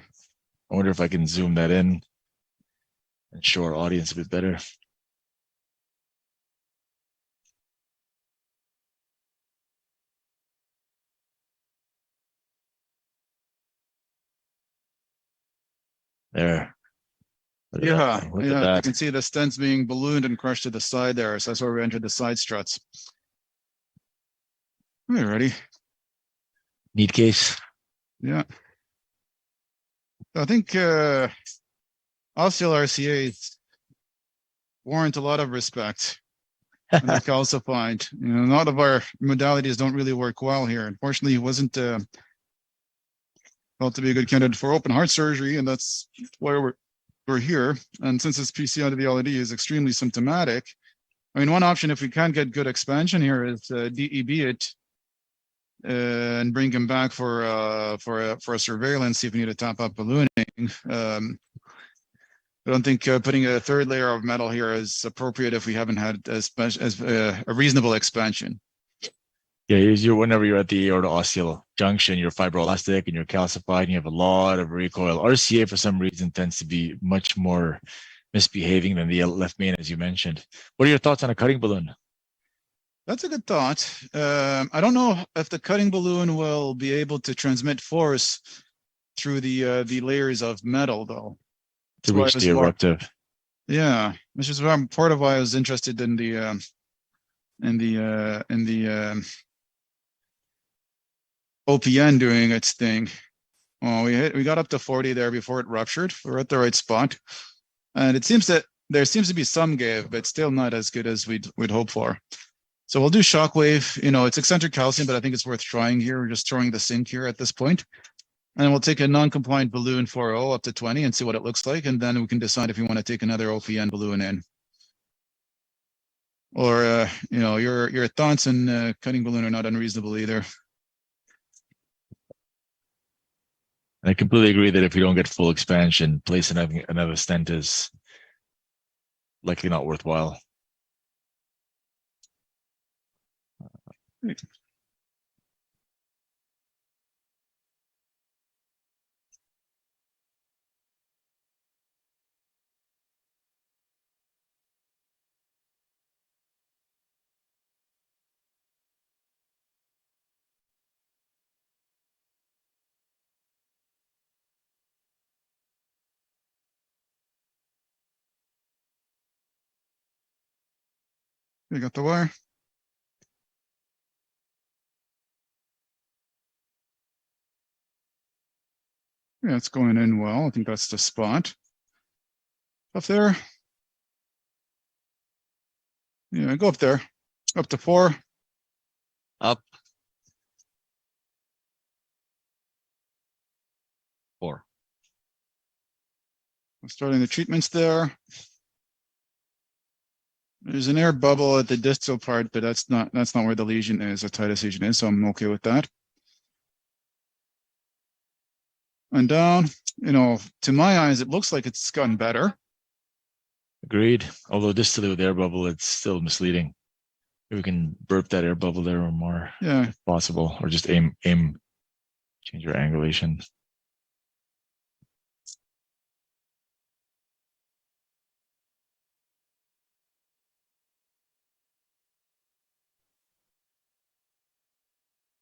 I wonder if I can zoom that in and show our audience a bit better. Yeah, Look at yeah. You that. can see the stents being ballooned and crushed to the side there. So that's where we entered the side struts. Okay, ready? Neat case. Yeah. I think Ostial RCAs warrant a lot of respect. And they're calcified. You know, a lot of our modalities don't really work well here. Unfortunately, he wasn't felt to be a good candidate for open heart surgery, and that's why we're here. And since this PC under the LAD is extremely symptomatic, I mean, one option if we can't get good expansion here is DEB it and bring him back for a surveillance. See if we need to top up ballooning. I don't think putting a third layer of metal here is appropriate if we haven't had a reasonable expansion. Yeah, whenever you're at the aorta-ostial junction, you're fibroelastic and you're calcified and you have a lot of recoil. RCA, for some reason, tends to be much more misbehaving than the left main, as you mentioned. What are your thoughts on a cutting balloon? That's a good thought. I don't know if the cutting balloon will be able to transmit force through the layers of metal, though. To reach the eruptive. Yeah, which is part of why I was interested in the OPN doing its thing. Well, we got up to 40 there before it ruptured. We're at the right spot, and it seems that there seems to be some give, but still not as good as we'd hope for. So we'll do shockwave. You know, it's eccentric calcium, but I think it's worth trying here. We're just throwing the sink here at this point. And we'll take a non-compliant balloon 4.0 up to 20 and see what it looks like. And then we can decide if we want to take another OPN balloon in. Or, you know, your thoughts on cutting balloon are not unreasonable either. I completely agree that if you don't get full expansion, placing another stent is likely not worthwhile. You got the wire? Yeah, it's going in well. I think that's the spot. Up there. Yeah, go up there. Up to 4. Up. 4. I'm starting the treatments there. There's an air bubble at the distal part, but that's not where the lesion is, the tightest lesion is, so I'm okay with that. And down, you know, to my eyes, it looks like it's gotten better. Agreed. Although distally with air bubble, it's still misleading. If we can burp that air bubble there or more, yeah, if possible, or just aim, change your angulation.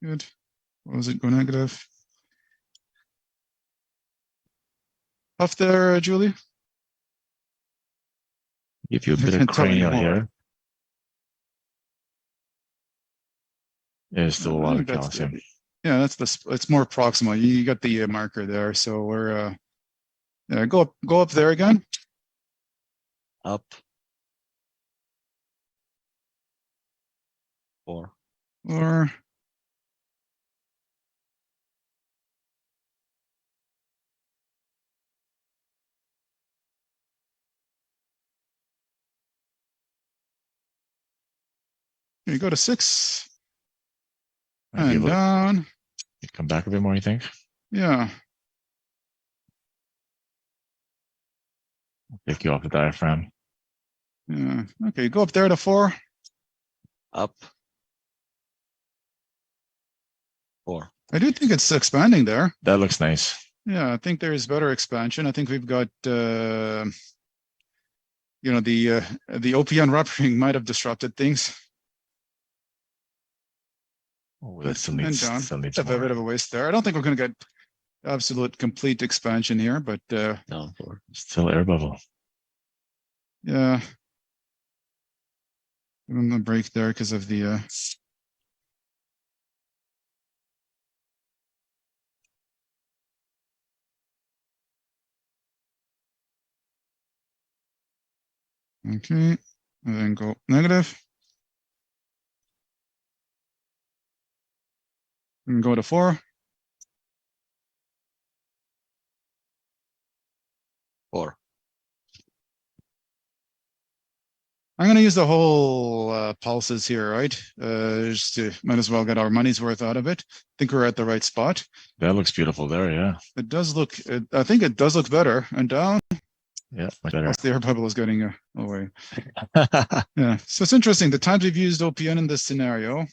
Good. What was it? Go negative. Up there, Julie. Give you a bit of cranial here. There's still a lot of calcium. Yeah, it's more proximal. You got the marker there, so we're yeah, go up there again. Up. 4. Or you go to 6 and down. You come back a bit more, you think? Yeah. Take you off the diaphragm. Yeah. Okay, go up there to 4. Up. 4. I do think it's expanding there. That looks nice. Yeah, I think there's better expansion. I think we've got you know, the OPN rupturing might have disrupted things. Oh, that still needs a more. bit of a waste there. I don't think we're going to get absolute complete expansion here, but Down 4. Still air bubble. Yeah. Give him a break there because of the okay. And then go negative. And go to 4. 4. I'm going to use the whole pulses here, right? Just to might as well get our money's worth out of it. I think we're at the right spot. That looks beautiful there. Yeah. It does look. I think it does look better. And down. Yeah, much better. The air bubble is getting away. Yeah. So it's interesting. The times we've used OPN in this scenario.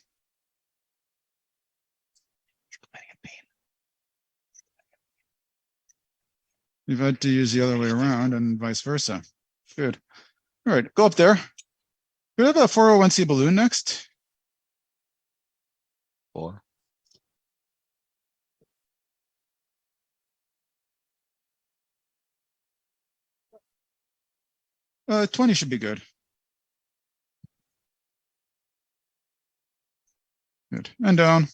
We've had to use the other way around and vice versa. Good. All right, go up there. We have a 401c balloon next. 4. Uh, 20 should be good. Good. And down.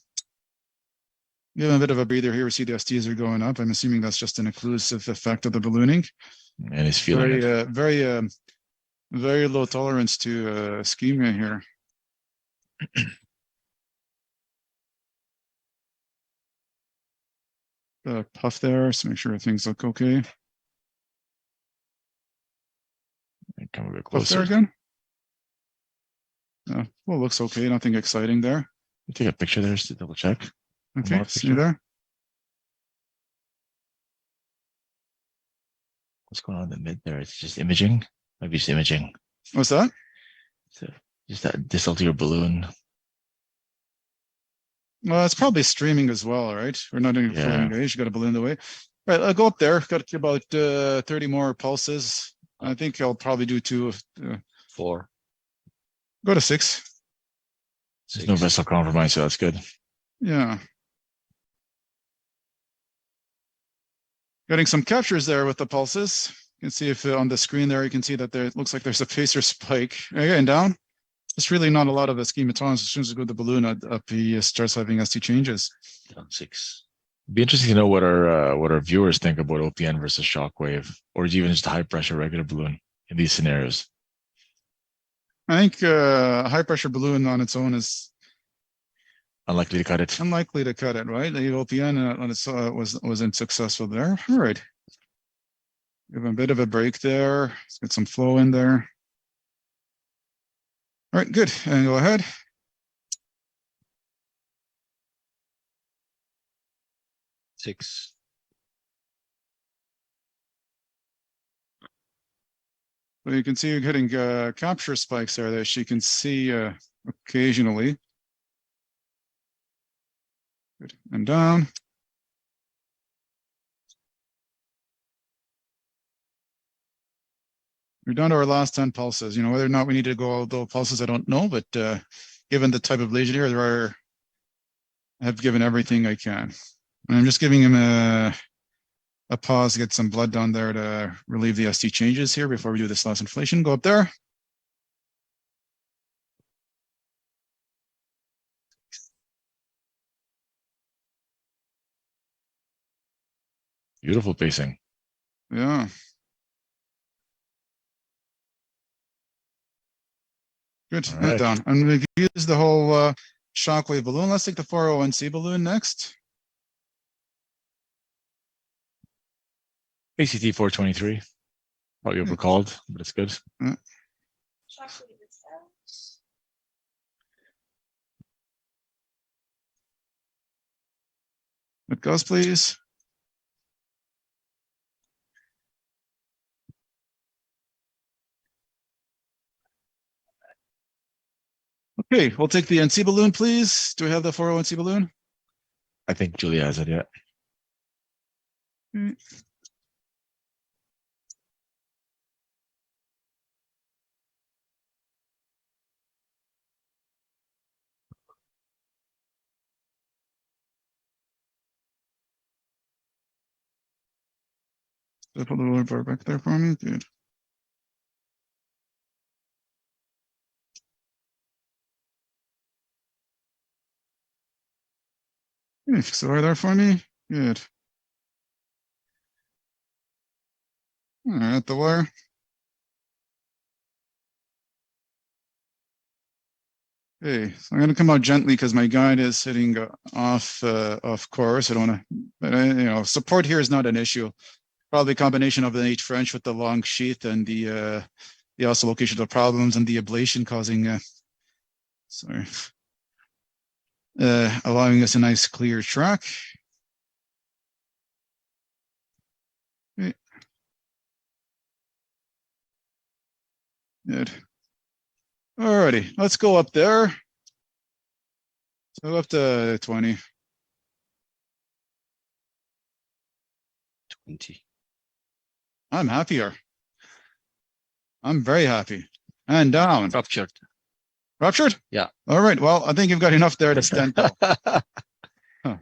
Give a bit of a breather here. We see the STs are going up. I'm assuming that's just an occlusive effect of the ballooning. And he's feeling Very, it. very low tolerance to ischemia here. Puff there, so make sure things look okay. Come a bit Puff there closer. again. Well, looks okay. Nothing exciting there. Take a picture there just to double check. Okay, see you there. What's going on in the mid there? It's just imaging. Maybe just imaging. What's that? So just that distal to your balloon. Well, it's probably streaming as well, right? We're not even fully engaged. You got a balloon the way. Right, I'll go up there. Got about 30 more pulses. I think I'll probably do 2. 4. Go to 6. There's no vessel compromise, so that's good. Yeah. Getting some captures there with the pulses. You can see if on the screen there, you can see that there, it looks like there's a pacer spike. Again, down. It's really not a lot of ischemia tolerance. As soon as we go to the balloon up, he starts having ST changes. Down 6. It'd be interesting to know what our viewers think about OPN versus shockwave, or even just a high pressure regular balloon in these scenarios. I think a high pressure balloon on its own is unlikely to cut it. Unlikely to cut it, right? The OPN on its wasn't successful there. All right. Give a bit of a break there. Let's get some flow in there. All right, good. And go ahead. Six. So you can see you're getting capture spikes there that you can see occasionally. Good. And down. We're down to our last 10 pulses. You know, whether or not we need to go all those pulses, I don't know. But given the type of lesion here, I have given everything I can. And I'm just giving him a pause to get some blood down there to relieve the ST changes here before we do this last inflation. Go up there. Beautiful pacing. Yeah. Good. All right. Down. I'm going to use the whole shockwave balloon. Let's take the 401c balloon next. ACT 423. Probably overcalled, but it's good. Yeah. It goes, please. Okay, we'll take the NC balloon, please. Do we have the 401c balloon? I think Julia has it, yeah. Okay. Put the lower bar back there for me. Good. Fix the wire there for me. Good. All right, the wire. Okay, so I'm going to come out gently because my guide is sitting off course. I don't want to, but support here is not an issue. Probably a combination of the 8 French with the long sheath and the also location of the problems and the ablation causing, allowing us a nice clear track. Okay. Good. Alrighty, let's go up there. So up to 20. 20. I'm happier. I'm very happy. And down. Ruptured. Ruptured? Yeah. All right. Well, I think you've got enough there to stent though. Huh.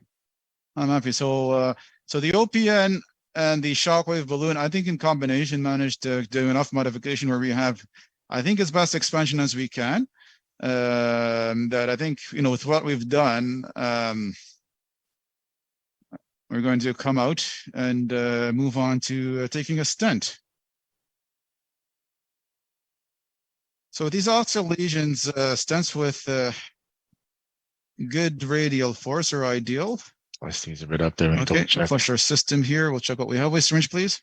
I'm happy. So the OPN and the shockwave balloon, I think in combination managed to do enough modification where we have, I think, as best expansion as we can. That I think, with what we've done, we're going to come out and move on to taking a stent. So these ostial lesions, stents with good radial force are ideal. Let's see, a bit up there. Okay, we'll flush our system here. We'll check what we have. With syringe, please.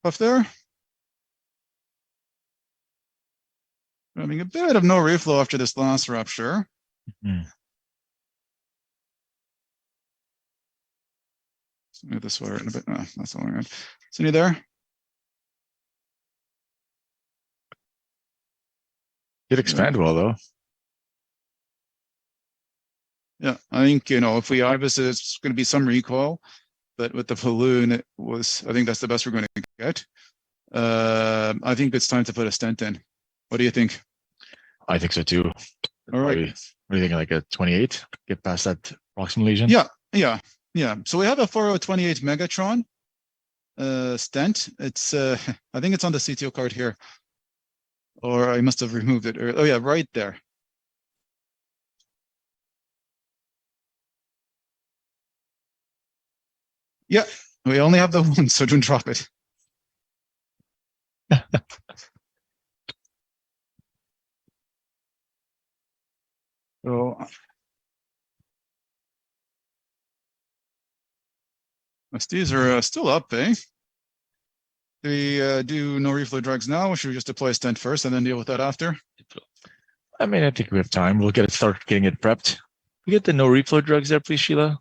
Puff there. Having a bit of no reflow after this last rupture. Mm-hmm. Move this wire in a bit. Oh, that's all right. Is any there? Did expand well though. Yeah, I think if we IBIS, it's going to be some recoil, but with the balloon, I think that's the best we're going to get. I think it's time to put a stent in. What do you think? I think so too. All right. What do you think? Like a 28? Get past that proximal lesion? Yeah. So we have a 4028 Megatron stent. It's I think it's on the CTO card here, or I must have removed it. Oh yeah, right there. Yeah, we only have the one, so don't drop it. So these are still up, eh? Do we do no reflow drugs now, or should we just deploy a stent first and then deal with that after? I mean, I think we have time. We'll start getting it prepped. We get the no reflow drugs there, please, Sheila.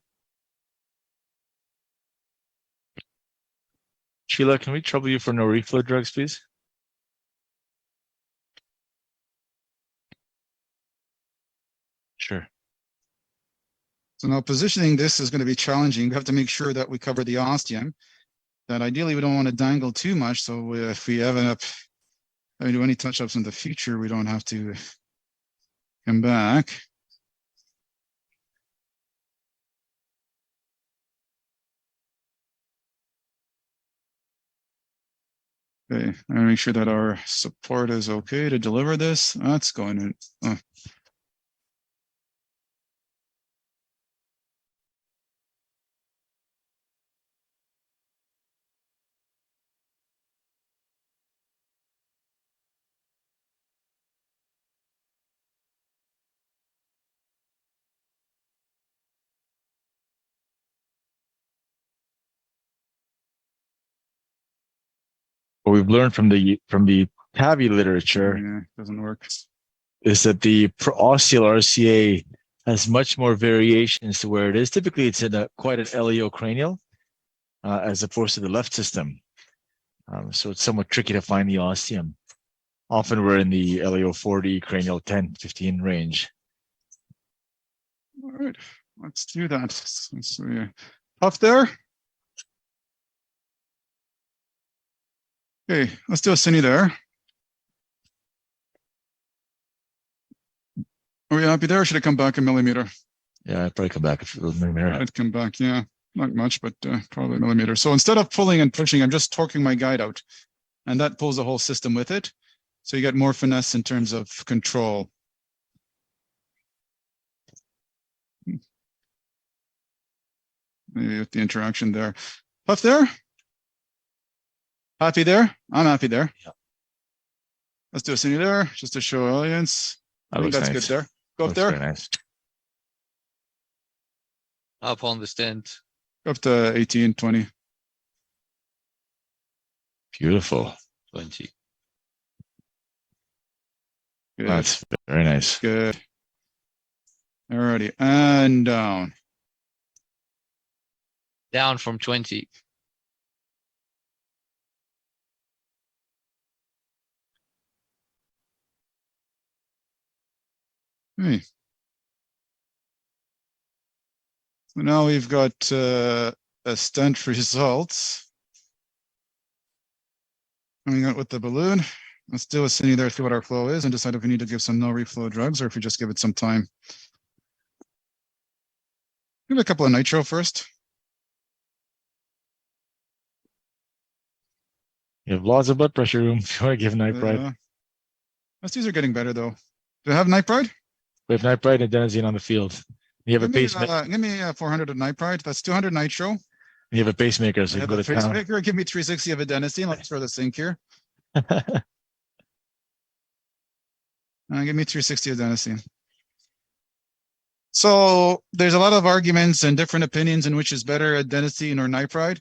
Sheila, can we trouble you for no reflow drugs, please? Sure. So now positioning this is going to be challenging. We have to make sure that we cover the ostium. That ideally we don't want to dangle too much. So if we have do any touch-ups in the future, we don't have to come back. Okay, I'm gonna make sure that our support is okay to deliver this. That's going in. What we've learned from the TAVI literature Doesn't work. Is that the Ostial RCA has much more variations to where it is. Typically, it's in quite an LEO cranial as opposed to the left system. So it's somewhat tricky to find the ostium. Often we're in the LEO 40, cranial 10, 15 range. All right, let's do that. So, puff there. Okay, let's do a cine there. Are we happy there, or should I come back a millimeter? Yeah, I'd probably come back a millimeter. I'd come back, yeah. not much, but probably a millimeter. So instead of pulling and pushing, I'm just torquing my guide out, and that pulls the whole system with it. So you get more finesse in terms of control. Maybe with the interaction there. Puff there? Happy there? I'm happy there. Yeah. Let's do a cine there, just to show audience. I think that's nice. good there. Go up Looks there. very nice. Up on the stent. Go up to 18, 20. Beautiful. 20. Good. That's very nice. Good. Alrighty, and down. Down from 20. Hey. So now we've got a stent results. Coming out with the balloon. Let's do a cine there, see what our flow is, and decide if we need to give some no reflow drugs or if we just give it some time. Give it a couple of nitro first. You have lots of blood pressure room if you want to give nitrite. STs are getting better though. Do you have nitrite? We have nitrite and adenosine on the field. You have a pacemaker. Give me 400 of nitrite. That's 200 nitro. You have a pacemaker, so you can go to town. Pacemaker. Give me 360 of adenosine. Let's throw the sink here. Give me 360 adenosine. So there's a lot of arguments and different opinions in which is better, adenosine or nitrite.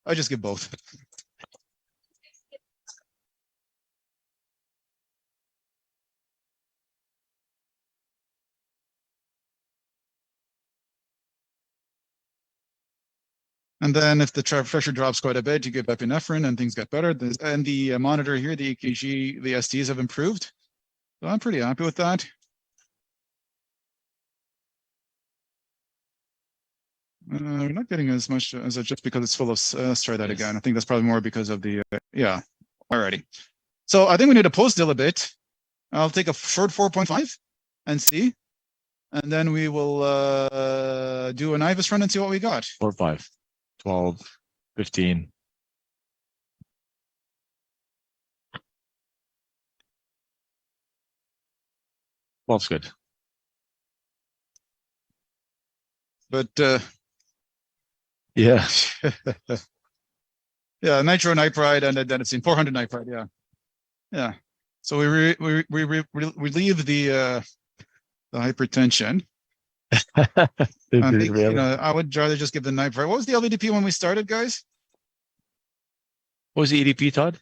I just give both. And then if the pressure drops quite a bit, you give epinephrine and things get better. And the monitor here, the EKG, the STs have improved. So I'm pretty happy with that. We're not getting as much as just because it's full of, let's try that again. I think that's probably more because of the, yeah, alrighty. So I think we need to post still a bit. I'll take a short 4.5 and see. And then we will do an IVUS run and see what we got. 4, 5, 12, 15. Well, it's good. But yeah. Yeah, nitro nitrite and adenosine, 400 nitrite, yeah. Yeah. So we relieve the hypertension. I think, I would rather just give the nitrite. What was the LVDP when we started, guys? What was the EDP, Todd?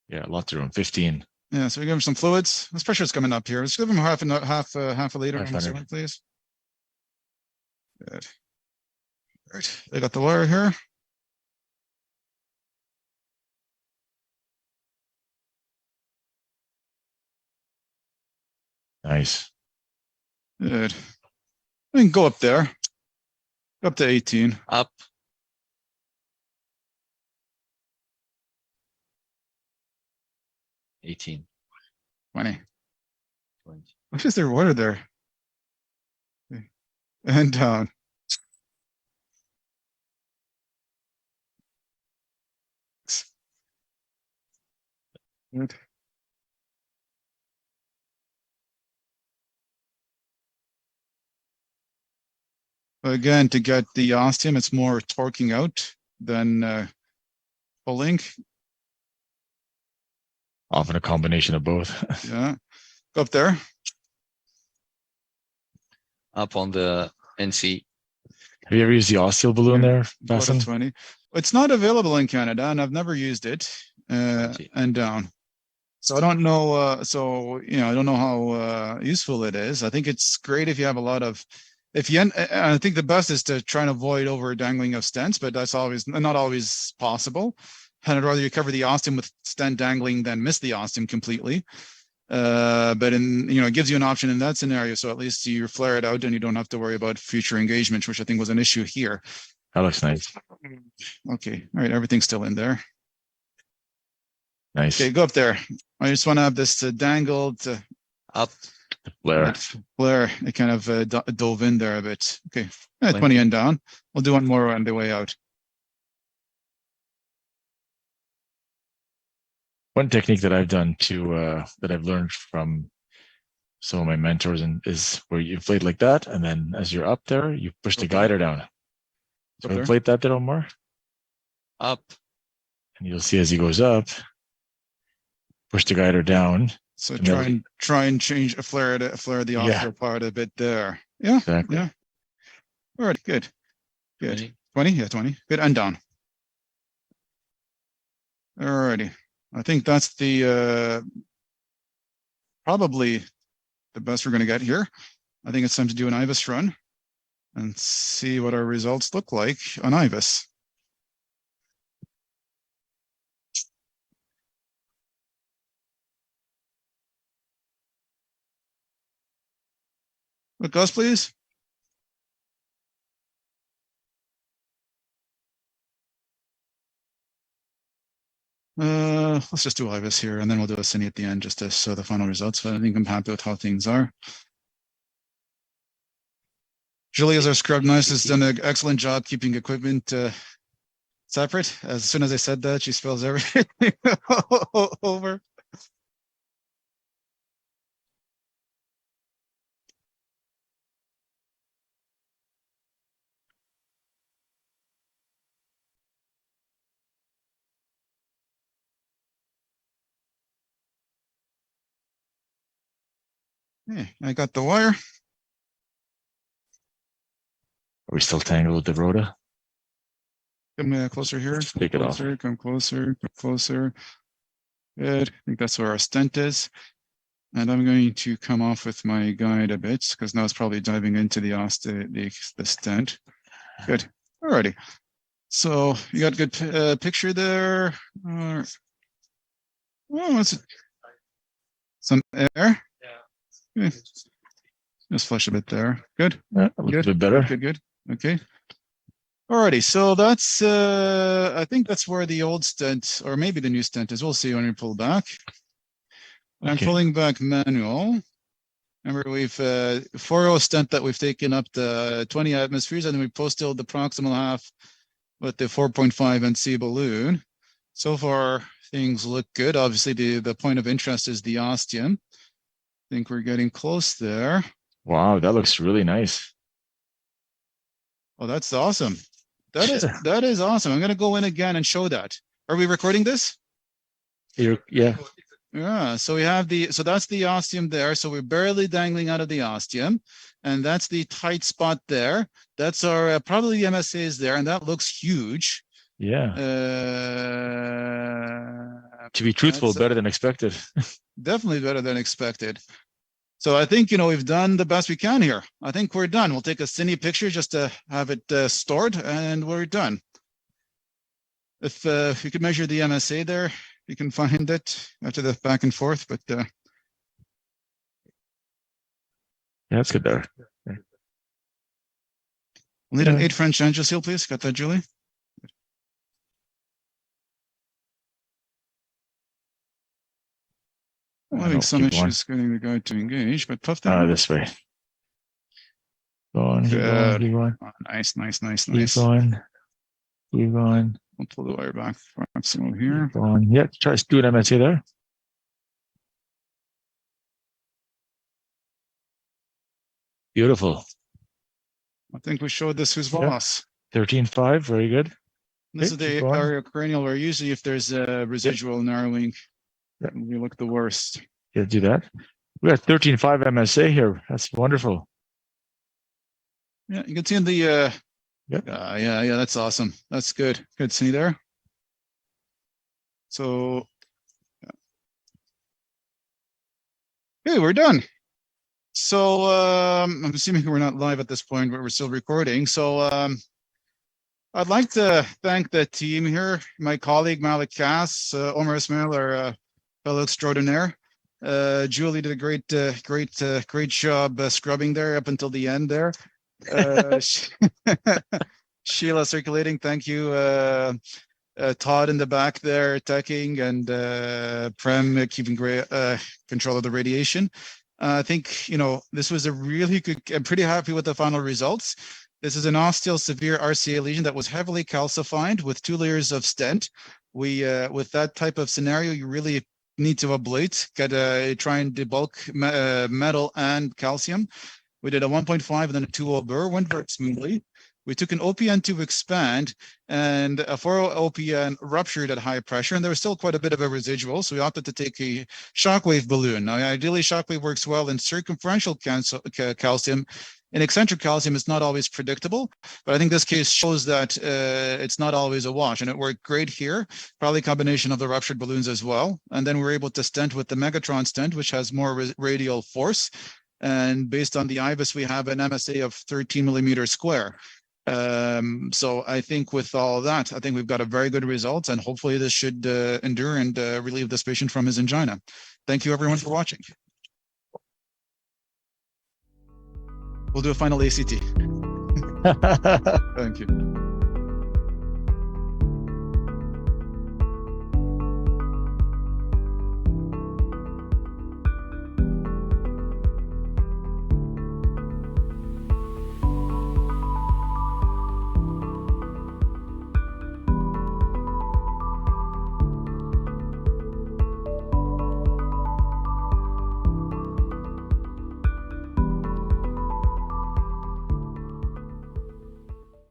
Yeah, lots of room. 15. Yeah, so we give him some fluids. This pressure's coming up here. Let's give him half a liter, please. Good. All right, they got the wire here. Nice. Good. We can go up there. Up to 18. Up. $18. 20. 20. What is their water there? And down. Good. Again, to get the ostium, it's more torquing out than pulling. Often a combination of both. Yeah. Go up there. Up on the NC. Have you ever used the Ostial balloon there, Basson? 20. It's not available in Canada, and I've never used it. And down. So I don't know. I don't know how useful it is. I think it's great if you have a lot of. I think the best is to try and avoid over dangling of stents, but that's not always possible. And I'd rather you cover the ostium with stent dangling than miss the ostium completely. But it gives you an option in that scenario. So at least you flare it out and you don't have to worry about future engagement, which I think was an issue here. That looks nice. Okay. All right. Everything's still in there. Nice. Okay, go up there. I just want to have this dangled Up. Flare. flare. It kind of dove in there a bit. Okay, 20 and down. We'll do one more on the way out. One technique that I've done to that I've learned from some of my mentors is where you inflate like that, and then as you're up there, you push the guider down. So inflate that little more. Up. And you'll see as he goes up, push the guider down. So try and change flare the offshore part a bit there. Yeah. Exactly. Yeah. All right, good. Good. 20? Yeah, 20. Good. And down. All righty. I think that's the probably the best we're going to get here. I think it's time to do an IVUS run and see what our results look like on IVUS. Look, Gus, please. Let's just do IVUS here, and then we'll do a cine at the end just to show the final results. But I think I'm happy with how things are. Julie, as our scrub nurse, has done an excellent job keeping equipment separate. As soon as I said that, she spills everything over. Hey, I got the wire. Are we still tangled with the rota? Come closer here. Take it off. Come closer. Come closer. Good. I think that's where our stent is. And I'm going to come off with my guide a bit because now it's probably diving into the stent. Good. Alrighty. So you got a good picture there. Oh, what's it? Some air. Okay. Just flush a bit there. Good. Yeah, a little bit better. Good. Okay. Alrighty. So that's I think that's where the old stent or maybe the new stent is. We'll see when we pull back. Okay. I'm pulling back manual. Remember, we've 4.0 stent that we've taken up the 20 atmospheres, and then we posted the proximal half with the 4.5 NC balloon. So far, things look good. Obviously, the point of interest is the ostium. I think we're getting close there. Wow, that looks really nice. Oh, that's awesome. That is awesome. I'm going to go in again and show that. Are we recording this? Yeah. Yeah. So we have that's the ostium there. So we're barely dangling out of the ostium, and that's the tight spot there. That's our probably the MSA is there, and that looks huge. Yeah. To be truthful, better than expected. Definitely better than expected. So I think, we've done the best we can here. I think we're done. We'll take a cine picture just to have it stored, and we're done. If you could measure the MSA there, you can find it after the back and forth, but yeah, that's good there. We'll need an 8 French angel seal, please. Got that, Julie? I'm having some issues getting the guide to engage, but puff that. This way. Go on, keep going. Oh, nice. Keep going. We'll pull the wire back proximal here. Go on. Yeah, try to do an MSA there. Beautiful. I think we showed this who's boss. 13.5, very good. This is the aerial where usually if there's a residual narrowing, we look the worst. Yeah, do that. We got 13.5 MSA here. That's wonderful. Yeah, you can see in the yeah, that's awesome. That's good. Good. See there. So okay, we're done. So I'm assuming we're not live at this point, but we're still recording. So I'd like to thank the team here, my colleague Malik Kass, Omar Ismail, our fellow extraordinaire. Julie did a great job scrubbing there up until the end there. Sheila circulating. Thank you. Todd in the back there, teching, and Prem keeping great control of the radiation. I think, you know, this was a really good, I'm pretty happy with the final results. This is an ostial severe RCA lesion that was heavily calcified with 2 layers of stent. We, with that type of scenario, you really need to ablate, try and debulk metal and calcium. We did a 1.5 and then a 2.0 burr, went very smoothly. We took an OPN to expand, and a 4.0 OPN ruptured at high pressure, and there was still quite a bit of a residual, so we opted to take a shockwave balloon. Now, ideally, shockwave works well in circumferential calcium. In eccentric calcium, it's not always predictable, but I think this case shows that it's not always a wash, and it worked great here, probably a combination of the ruptured balloons as well. And then we're able to stent with the Megatron stent, which has more radial force. And based on the IVUS, we have an MSA of 13 millimeters square. So I think with all of that, I think we've got a very good result, and hopefully this should endure and relieve this patient from his angina. Thank you everyone for watching. We'll do a final ACT. Thank you.